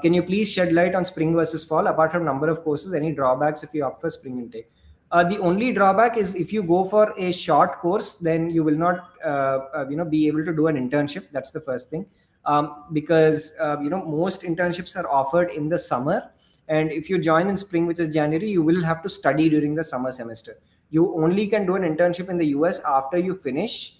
Can you please shed light on spring versus fall? Apart from number of courses, any drawbacks if you opt for spring intake? The only drawback is if you go for a short course, then you will not, be able to do an internship. That's the first thing. Because most internships are offered in the summer, and if you join in spring, which is January, you will have to study during the summer semester. You only can do an internship in the US after you finish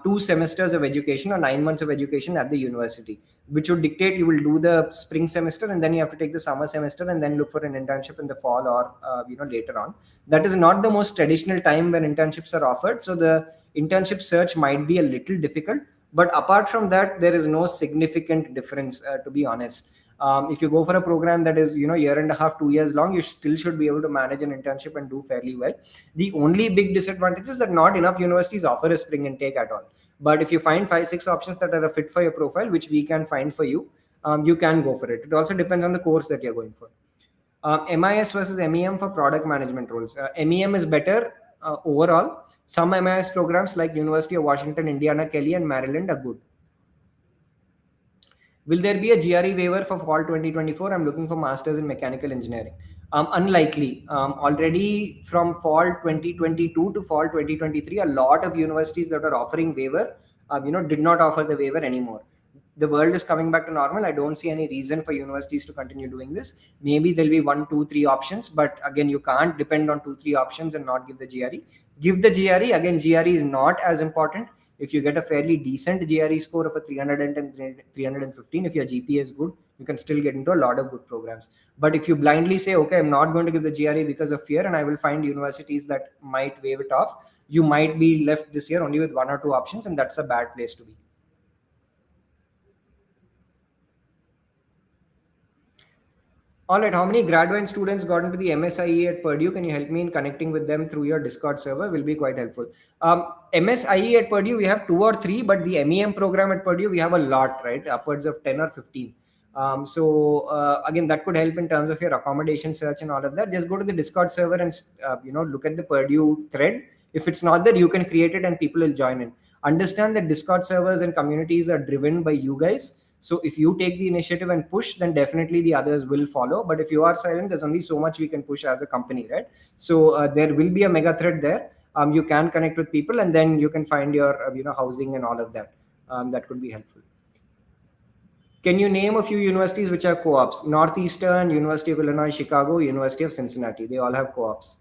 2 semesters of education or 9 months of education at the university, which would dictate you will do the spring semester and then you have to take the summer semester and then look for an internship in the fall or later on. That is not the most traditional time when internships are offered, so the internship search might be a little difficult. But apart from that, there is no significant difference, to be honest. If you go for a program that is year and a half, 2 years long, you still should be able to manage an internship and do fairly well. The only big disadvantage is that not enough universities offer a spring intake at all. But if you find 5 6 options that are a fit for your profile, which we can find for you, you can go for it. It also depends on the course that you're going for. MIS versus MEM for product management roles. MEM is better overall. Some MIS programs like University of Washington, Indiana, Kelly, and Maryland are good. Will there be a GRE waiver for fall 2024? I'm looking for masters in mechanical engineering. Unlikely. Already from fall 2022 to fall 2023, a lot of universities that are offering waiver, did not offer the waiver anymore. The world is coming back to normal. I don't see any reason for universities to continue doing this. Maybe there'll be 1 2 3 options, but again, you can't depend on 2 3 options and not give the GRE. Give the GRE. Again, GRE is not as important. If you get a fairly decent GRE score of a 310, 315, if your GPA is good, you can still get into a lot of good programs. But if you blindly say, okay, I'm not going to give the GRE because of fear and I will find universities that might waive it off, you might be left this year only with 1 or 2 options, and that's a bad place to be. All right, how many graduate students got into the MSIE at Purdue? Can you help me in connecting with them through your Discord server? Will be quite helpful. MSIE at Purdue, we have 2 or 3, but the MEM program at Purdue, we have a lot, right? Upwards of 10 or 15. Again, that could help in terms of your accommodation search and all of that. Just go to the Discord server and look at the Purdue thread. If it's not there, you can create it and people will join in. Understand that Discord servers and communities are driven by you guys. So if you take the initiative and push, then definitely the others will follow. But if you are silent, there's only so much we can push as a company, right? So there will be a mega thread there. You can connect with people and then you can find your housing and all of that. That could be helpful. Can you name a few universities which are co-ops? Northeastern, University of Illinois, Chicago, University of Cincinnati. They all have co-ops.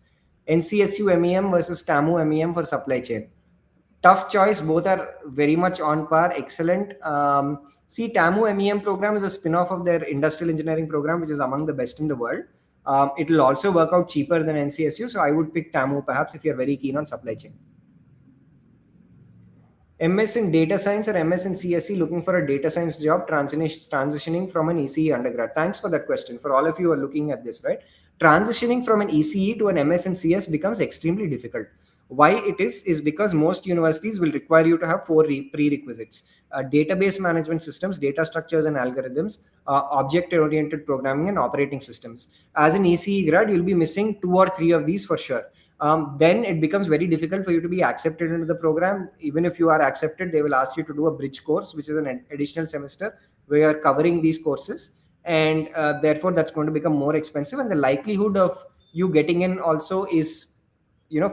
NCSU MEM versus TAMU MEM for supply chain. Tough choice. Both are very much on par. Excellent. See, TAMU MEM program is a spin-off of their industrial engineering program, which is among the best in the world. It will also work out cheaper than NCSU. So I would pick TAMU perhaps if you're very keen on supply chain. MS in data science or MS in CSE, looking for a data science job, transitioning from an ECE undergrad. Thanks for that question. For all of you who are looking at this, right? Transitioning from an ECE to an MS in CS becomes extremely difficult. Why it is because most universities will require you to have 4 prerequisites: database management systems, data structures and algorithms, object-oriented programming, and operating systems. As an ECE grad, you'll be missing 2 or 3 of these for sure. Then it becomes very difficult for you to be accepted into the program. Even if you are accepted, they will ask you to do a bridge course, which is an additional semester where you're covering these courses. And therefore, that's going to become more expensive. And the likelihood of you getting in also is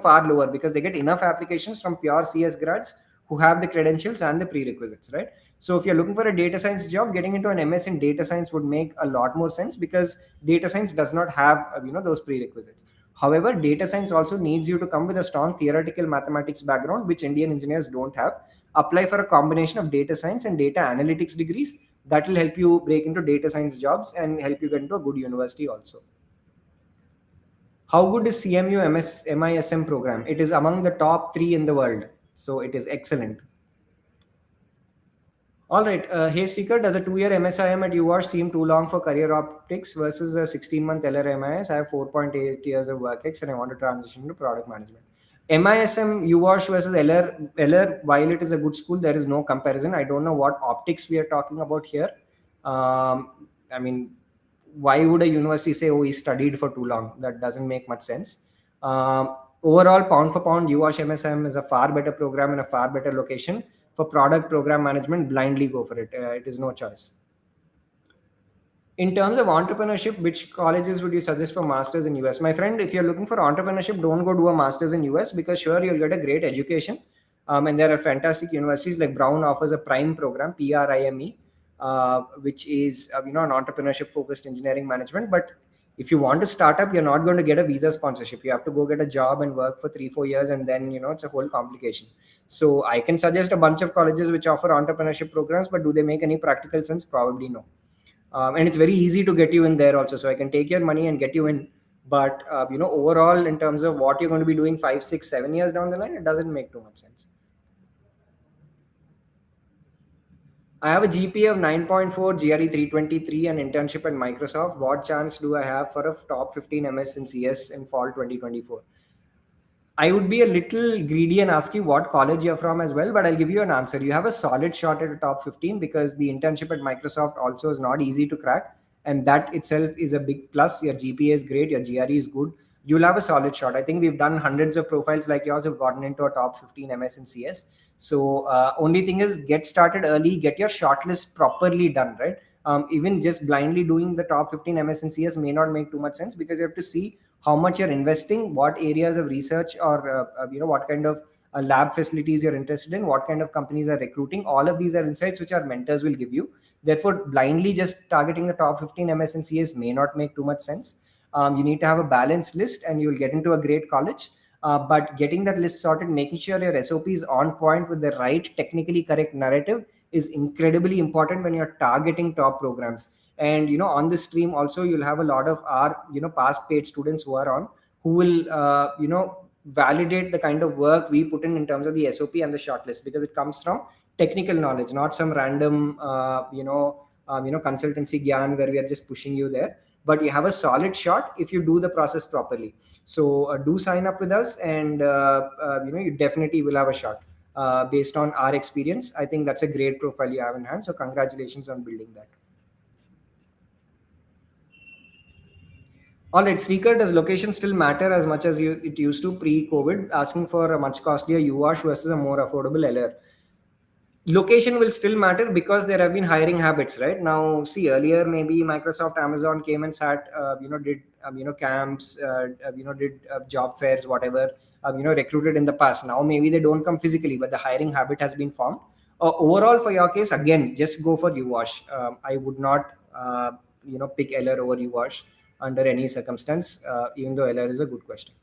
far lower because they get enough applications from pure CS grads who have the credentials and the prerequisites, right? So if you're looking for a data science job, getting into an MS in data science would make a lot more sense because data science does not have those prerequisites. However, data science also needs you to come with a strong theoretical mathematics background, which Indian engineers don't have. Apply for a combination of data science and data analytics degrees. That will help you break into data science jobs and help you get into a good university also. How good is CMU MISM program? It is among the top 3 in the world. So it is excellent. All right. Hey, Sreekar, does a 2-year MSIM at UR seem too long for career optics versus a 16-month LRMIS? I have 4.8 years of work ex and I want to transition to product management. MISM, UWash versus LR, while it is a good school, there is no comparison. I don't know what optics we are talking about here. I mean, why would a university say, oh, he studied for too long? That doesn't make much sense. Overall, pound for pound, UWash MSM is a far better program in a far better location. For product program management, blindly go for it. It is no choice. In terms of entrepreneurship, which colleges would you suggest for masters in US? My friend, if you're looking for entrepreneurship, don't go do a masters in US because sure, you'll get a great education. And there are fantastic universities like Brown offers a prime program, PRIME, which is an entrepreneurship focused engineering management. But If you want to start up, you're not going to get a visa sponsorship. You have to go get a job and work for 3 4 years, and then it's a whole complication. So I can suggest a bunch of colleges which offer entrepreneurship programs, but do they make any practical sense? Probably no. And it's very easy to get you in there also. So I can take your money and get you in, but overall, in terms of what you're going to be doing 5 6 7 years down the line, it doesn't make too much sense. I have a GPA of 9.4, GRE 323, and internship at Microsoft. What chance do I have for a top 15 MS in CS in fall 2024? I would be a little greedy and ask you what college you're from as well, but I'll give you an answer. You have a solid shot at the top 15 because the internship at Microsoft also is not easy to crack. And that itself is a big plus. Your GPA is great, your GRE is good. You'll have a solid shot. I think we've done hundreds of profiles like yours who've gotten into a top 15 MS and CS. So, only thing is get started early, get your shortlist properly done, right? Even just blindly doing the top 15 MS and CS may not make too much sense because you have to see how much you're investing, what areas of research or what kind of lab facilities you're interested in, what kind of companies are recruiting. All of these are insights which our mentors will give you. Therefore, blindly just targeting the top 15 MS and CS may not make too much sense. You need to have a balanced list and you'll get into a great college. But getting that list sorted, making sure your SOP is on point with the right technically correct narrative is incredibly important when you're targeting top programs. And on this stream also, you'll have a lot of our past paid students who are on, who will validate the kind of work we put in terms of the SOP and the shortlist, because it comes from technical knowledge, not some random consultancy gyan where we are just pushing you there. But you have a solid shot if you do the process properly. So do sign up with us, and you definitely will have a shot. Based on our experience, I think that's a great profile you have in hand. So congratulations on building that. All right, Sreekar, does location still matter as much as it used to pre-COVID? Asking for a much costlier UAsh versus a more affordable LR. Location will still matter because there have been hiring habits, right? Now, see, earlier maybe Microsoft, Amazon came and sat, did camps, did job fairs, whatever, recruited in the past. Now maybe they don't come physically, but the hiring habit has been formed. Overall, for your case, again, just go for UWash. I would not, pick LR over UWash under any circumstance, even though LR is a good question.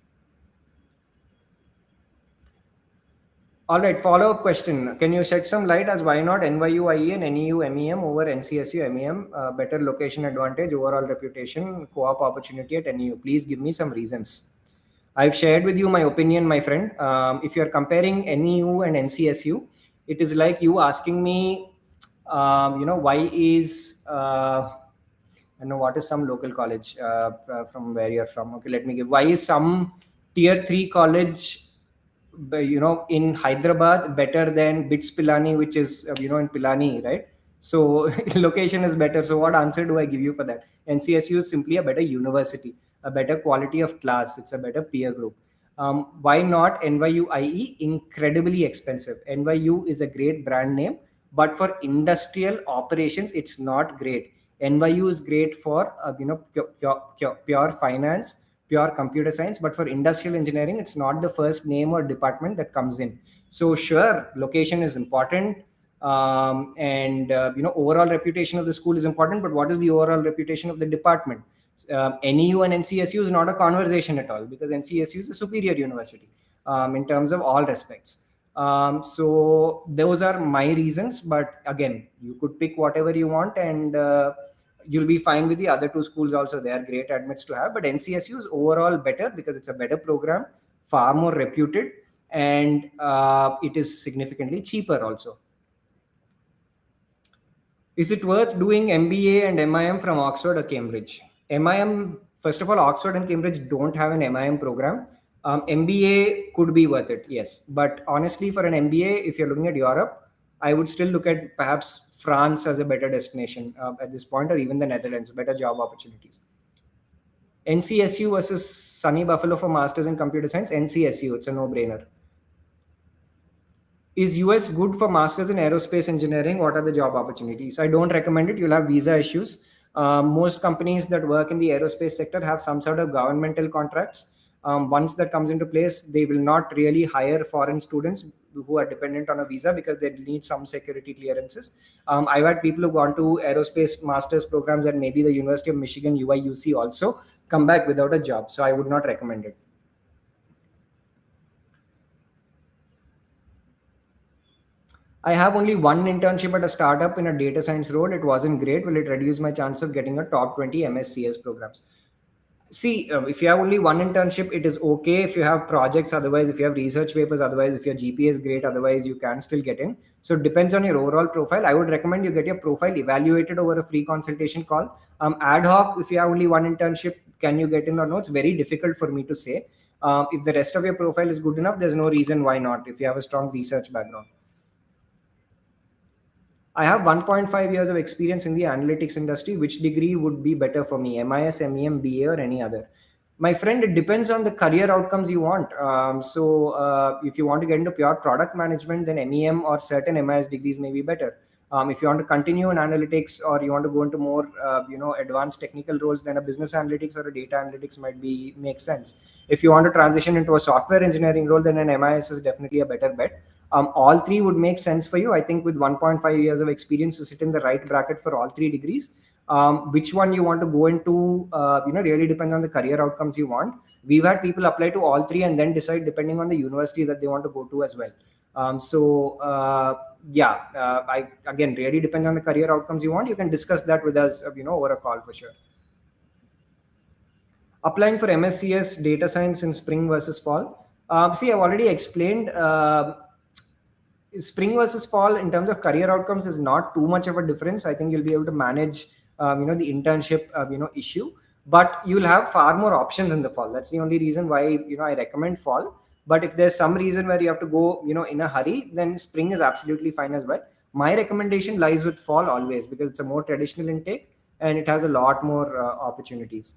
All right, follow-up question. Can you shed some light as why not NYU IE and NEU MEM over NCSU MEM? Better location advantage, overall reputation, co-op opportunity at NEU. Please give me some reasons. I've shared with you my opinion, my friend. If you're comparing NEU and NCSU, it is like you asking me, why is, what is some local college from where you're from? Okay, let me give. Why is some tier 3 college in Hyderabad better than BITS Pilani, which is in Pilani, right? So location is better. So what answer do I give you for that? NCSU is simply a better university, a better quality of class. It's a better peer group. Why not NYU IE? Incredibly expensive. NYU is a great brand name, but for industrial operations, it's not great. NYU is great for pure finance, pure computer science, but for industrial engineering, it's not the first name or department that comes in. So sure, location is important, and overall reputation of the school is important, but what is the overall reputation of the department? NEU and NCSU is not a conversation at all, because NCSU is a superior university in terms of all respects. So those are my reasons, but again, you could pick whatever you want, and you'll be fine with the other two schools also. They are great admits to have, but NCSU is overall better because it's a better program, far more reputed, and it is significantly cheaper also. Is it worth doing MBA and MIM from Oxford or Cambridge? MIM, first of all, Oxford and Cambridge don't have an MIM program. MBA could be worth it, yes. But honestly, for an MBA, if you're looking at Europe, I would still look at perhaps France as a better destination at this point, or even the Netherlands, better job opportunities. NCSU versus Sunny Buffalo for Masters in Computer Science. NCSU, it's a no-brainer. Is US good for masters in aerospace engineering? What are the job opportunities? I don't recommend it. You'll have visa issues. Most companies that work in the aerospace sector have some sort of governmental contracts. Once that comes into place, they will not really hire foreign students who are dependent on a visa because they need some security clearances. I've had people who've gone to aerospace master's programs at maybe the University of Michigan, UIUC also, come back without a job. So I would not recommend it. I have only one internship at a startup in a data science role. It wasn't great. Will it reduce my chance of getting a top 20 MSCS programs? See, if you have only one internship, it is okay if you have projects. Otherwise, if you have research papers, otherwise, if your GPA is great, otherwise, you can still get in. So it depends on your overall profile. I would recommend you get your profile evaluated over a free consultation call. Ad hoc, if you have only one internship, can you get in or no? It's very difficult for me to say. If the rest of your profile is good enough, there's no reason why not if you have a strong research background. I have 1.5 years of experience in the analytics industry. Which degree would be better for me? MIS, MEM, BA, or any other? My friend, it depends on the career outcomes you want. If you want to get into pure product management, then MEM or certain MIS degrees may be better. If you want to continue in analytics or you want to go into more, advanced technical roles, then a business analytics or a data analytics might be make sense. If you want to transition into a software engineering role, then an MIS is definitely a better bet. All three would make sense for you. I think with 1.5 years of experience, to sit in the right bracket for all three degrees. Which one you want to go into, really depends on the career outcomes you want. We've had people apply to all three and then decide depending on the university that they want to go to as well. I again really depends on the career outcomes you want. You can discuss that with us, over a call for sure. Applying for MSCS data science in spring versus fall. See, I've already explained. Spring versus fall in terms of career outcomes is not too much of a difference. I think you'll be able to manage, the internship, issue, but you'll have far more options in the fall. That's the only reason why, I recommend fall. But if there's some reason where you have to go, in a hurry, then spring is absolutely fine as well. My recommendation lies with fall always because it's a more traditional intake and it has a lot more opportunities.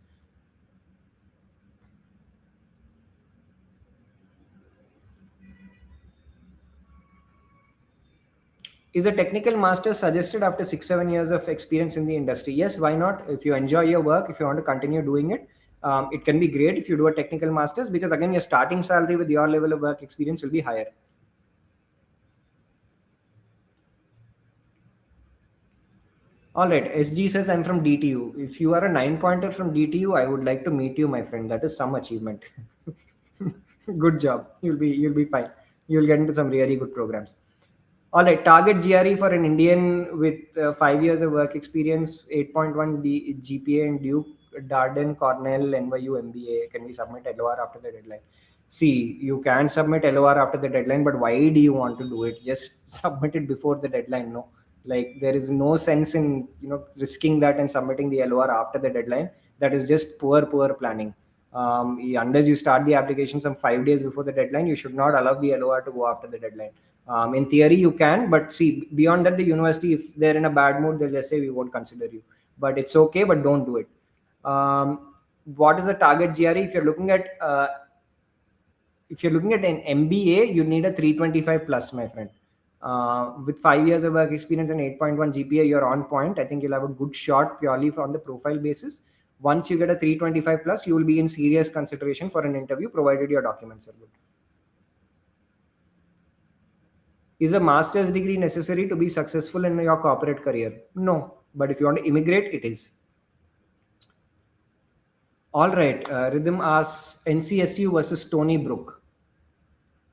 Is a technical master suggested after 6 7 years of experience in the industry? Yes, why not? If you enjoy your work, if you want to continue doing it, it can be great if you do a technical masters, because again your starting salary with your level of work experience will be higher. All right, SG says I'm from DTU. If you are a 9 pointer from DTU, I would like to meet you, my friend. That is some achievement. Good job. You'll be fine. You'll get into some really good programs. All right, target GRE for an Indian with 5 years of work experience, 8.1 GPA in Duke, Darden, Cornell, NYU, MBA. Can we submit LOR after the deadline? See, you can submit LOR after the deadline, but why do you want to do it? Just submit it before the deadline. No, like there is no sense in risking that and submitting the LOR after the deadline. That is just poor planning. Unless you start the application some 5 days before the deadline, you should not allow the LOR to go after the deadline. In theory, you can, but see, beyond that, the university, if they're in a bad mood, they'll just say we won't consider you. But it's okay, but don't do it. What is the target GRE? If you're looking at an MBA, you need a 325 plus, my friend. With 5 years of work experience and 8.1 GPA, you're on point. I think you'll have a good shot purely from the profile basis. Once you get a 325 plus, you will be in serious consideration for an interview, provided your documents are good. Is a master's degree necessary to be successful in your corporate career? No, but if you want to immigrate, it is. All right, Rhythm asks NCSU versus Stony Brook.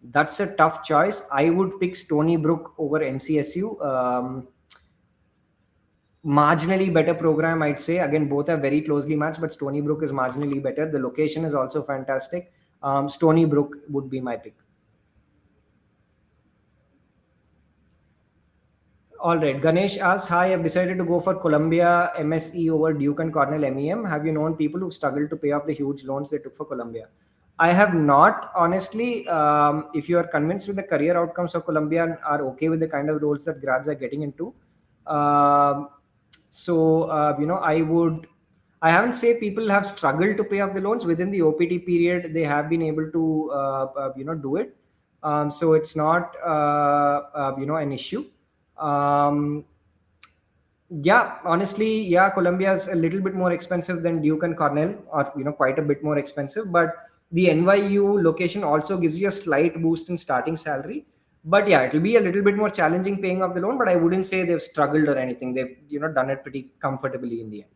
That's a tough choice. I would pick Stony Brook over NCSU. Marginally better program, I'd say. Again, both are very closely matched, but Stony Brook is marginally better. The location is also fantastic. Stony Brook would be my pick. All right. Ganesh asks, hi, I've decided to go for Columbia MSE over Duke and Cornell MEM. Have you known people who struggled to pay off the huge loans they took for Columbia? I have not, honestly. If you are convinced with the career outcomes of Columbia and are okay with the kind of roles that grads are getting into, um, I haven't say people have struggled to pay off the loans within the OPT period. They have been able to, do it. So it's not, an issue. Um, yeah, honestly, yeah, Columbia is a little bit more expensive than Duke and Cornell, or quite a bit more expensive. But the NYU location also gives you a slight boost in starting salary. But yeah, it'll be a little bit more challenging paying off the loan. But I wouldn't say they've struggled or anything. They've done it pretty comfortably in the end.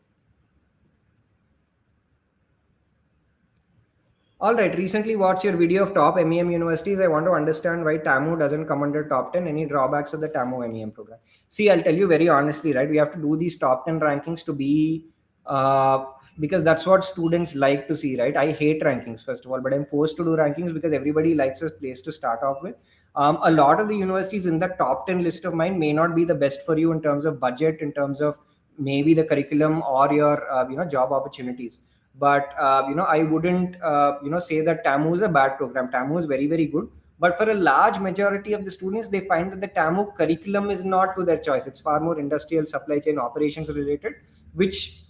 All right. Recently watched your video of top MEM universities. I want to understand why TAMU doesn't come under top 10. Any drawbacks of the TAMU MEM program? See, I'll tell you very honestly, right? We have to do these top 10 rankings to be, uh, because that's what students like to see, right? I hate rankings, first of all, but I'm forced to do rankings because everybody likes a place to start off with. A lot of the universities in the top 10 list of mine may not be the best for you in terms of budget, in terms of maybe the curriculum or your, job opportunities. But I wouldn't say that TAMU is a bad program. TAMU is very, very good, but for a large majority of the students, they find that the TAMU curriculum is not to their choice. It's far more industrial, supply chain, operations related, which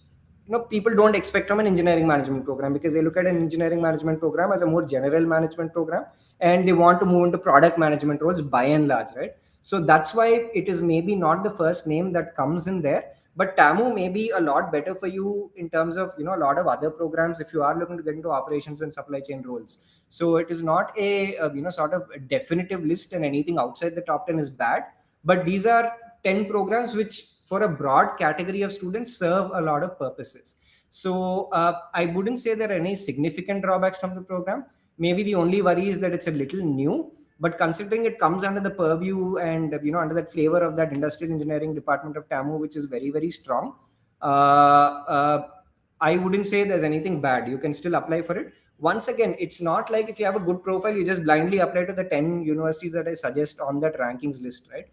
people don't expect from an engineering management program, because they look at an engineering management program as a more general management program, and they want to move into product management roles by and large, right? So that's why it is maybe not the first name that comes in there. But TAMU may be a lot better for you in terms of a lot of other programs if you are looking to get into operations and supply chain roles. So it is not a sort of a definitive list, and anything outside the top 10 is bad. But these are 10 programs which, for a broad category of students, serve a lot of purposes. So I wouldn't say there are any significant drawbacks from the program. Maybe the only worry is that it's a little new, but considering it comes under the purview and under that flavor of that industrial engineering department of TAMU, which is very, very strong, uh, I wouldn't say there's anything bad. You can still apply for it. Once again, it's not like if you have a good profile, you just blindly apply to the 10 universities that I suggest on that rankings list, right?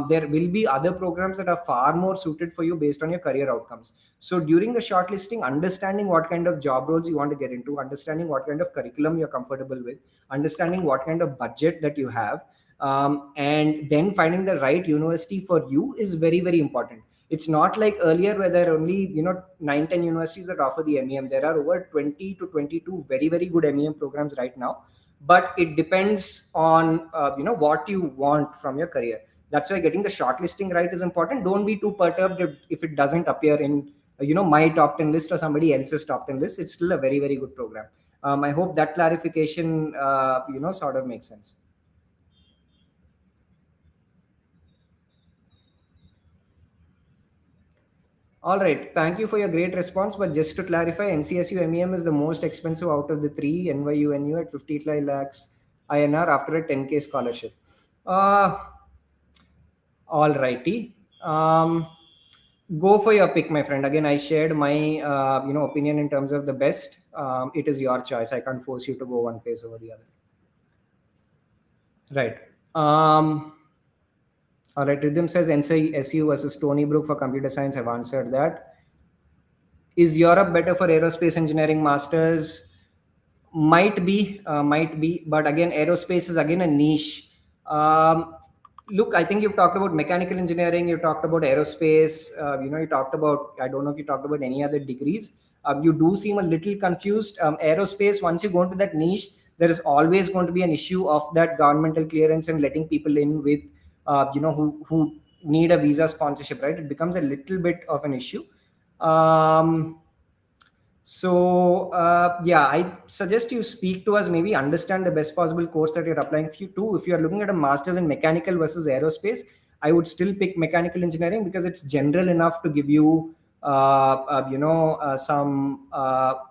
There will be other programs that are far more suited for you based on your career outcomes. So during the shortlisting, understanding what kind of job roles you want to get into, understanding what kind of curriculum you're comfortable with, understanding what kind of budget that you have, and then finding the right university for you is very, very important. It's not like earlier where there are only 9, 10 universities that offer the MEM. There are over 20 to 22 very, very good MEM programs right now, but it depends on what you want from your career. That's why getting the shortlisting right is important. Don't be too perturbed if it doesn't appear in my top 10 list or somebody else's top 10 list. It's still a very, very good program. I hope that clarification sort of makes sense. All right. Thank you for your great response. But just to clarify, NCSU MEM is the most expensive out of the three. NYU NU at 55 lakhs INR after a 10K scholarship. Uh, all righty. Go for your pick, my friend. Again, I shared my opinion in terms of the best. It is your choice. I can't force you to go one place over the other. Right. All right. Rhythm says NCSU versus Stony Brook for computer science. I've answered that. Is Europe better for aerospace engineering masters? Might be, but again, aerospace is again a niche. Look, I think you've talked about mechanical engineering, you talked about aerospace, you talked about, I don't know if you talked about any other degrees. You do seem a little confused. Aerospace, once you go into that niche, there is always going to be an issue of that governmental clearance and letting people in with, who need a visa sponsorship, right? It becomes a little bit of an issue. Um, yeah, I suggest you speak to us, maybe understand the best possible course that you're applying to. If you're looking at a master's in mechanical versus aerospace, I would still pick mechanical engineering because it's general enough to give you, some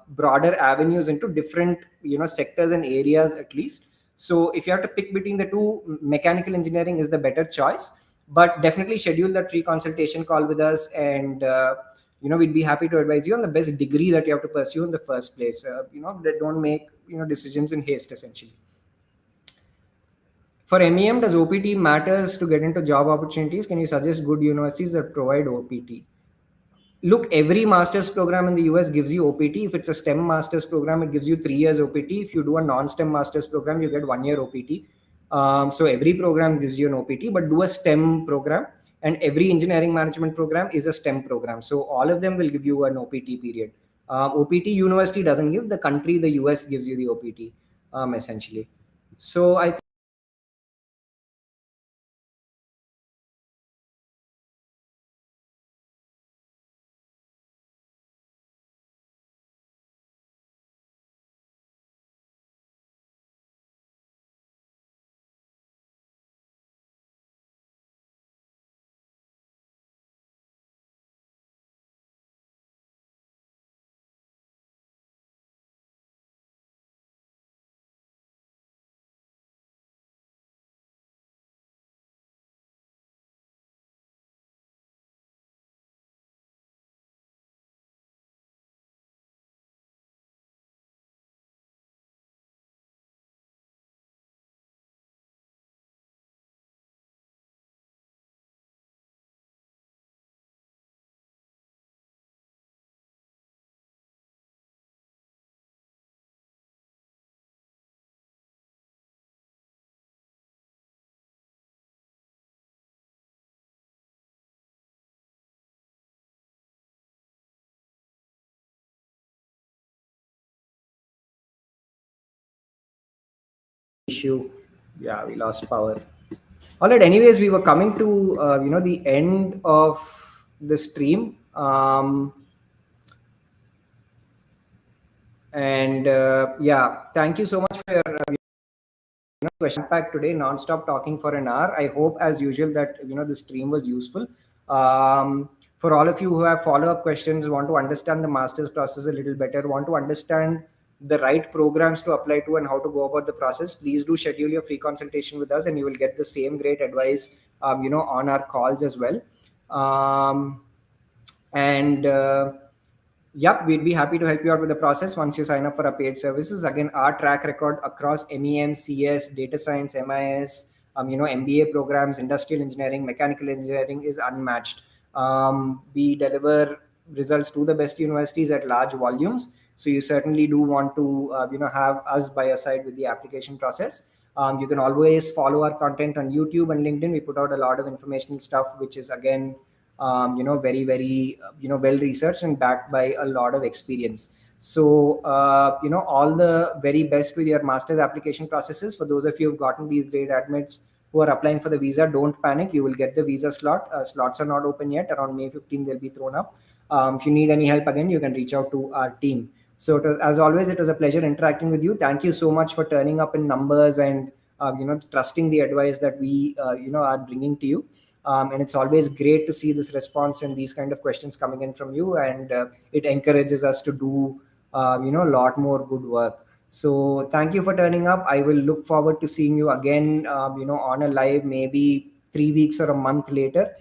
broader avenues into different, sectors and areas at least. So if you have to pick between the two, mechanical engineering is the better choice. But definitely schedule that free consultation call with us, and we'd be happy to advise you on the best degree that you have to pursue in the first place. That don't make decisions in haste, essentially. For MEM, does OPT matters to get into job opportunities? Can you suggest good universities that provide OPT? Look, every master's program in the US gives you OPT. If it's a STEM master's program, it gives you 3 years OPT. If you do a non-STEM master's program, you get 1 year OPT. So every program gives you an OPT, but do a STEM program, and every engineering management program is a STEM program. So all of them will give you an OPT period. OPT university doesn't give, the country, the US gives you the OPT, essentially. So I issue. Yeah, we lost power. All right. Anyways, we were coming to the end of the stream, and yeah, thank you so much for your question pack today. Non-stop talking for an hour. I hope, as usual, that the stream was useful. For all of you who have follow-up questions, want to understand the master's process a little better, want to understand the right programs to apply to and how to go about the process, please do schedule your free consultation with us, and you will get the same great advice, on our calls as well. And Yep, we'd be happy to help you out with the process once you sign up for our paid services. Again, our track record across MEM, CS, data science, MIS, MBA programs, industrial engineering, mechanical engineering is unmatched. We deliver results to the best universities at large volumes. So you certainly do want to, have us by your side with the application process. You can always follow our content on YouTube and LinkedIn. We put out a lot of informational stuff, which is again very very well researched and backed by a lot of experience. So all the very best with your master's application processes. For those of you who've gotten these great admits who are applying for the visa, don't panic, you will get the visa slot. Slots are not open yet. Around May 15 they'll be thrown up. If you need any help, again, you can reach out to our team. So as always, it was a pleasure interacting with you. Thank you so much for turning up in numbers and trusting the advice that we are bringing to you. And it's always great to see this response and these kind of questions coming in from you, and it encourages us to do a lot more good work. So thank you for turning up. I will look forward to seeing you again on a live, maybe 3 weeks or a month later.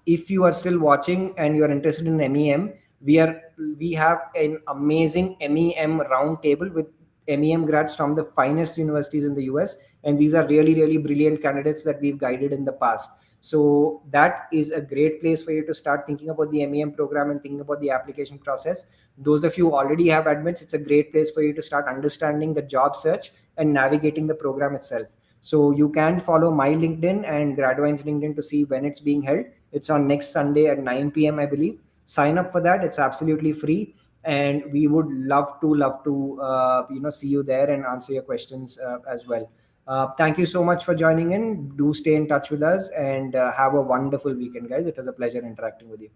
If you are still watching and you are interested in MEM, we have an amazing MEM roundtable with MEM grads from the finest universities in the US, and these are really really brilliant candidates that we've guided in the past. So that is a great place for you to start thinking about the MEM program and thinking about the application process. Those of you who already have admits, it's a great place for you to start understanding the job search and navigating the program itself. So you can follow my LinkedIn and Gradwine's LinkedIn to see when it's being held. It's on next Sunday at 9 p.m. I believe. Sign up for that. It's absolutely free, and we would love to see you there and answer your questions as well. Thank you so much for joining in. Do stay in touch with us, and have a wonderful weekend, guys. It was a pleasure interacting with you.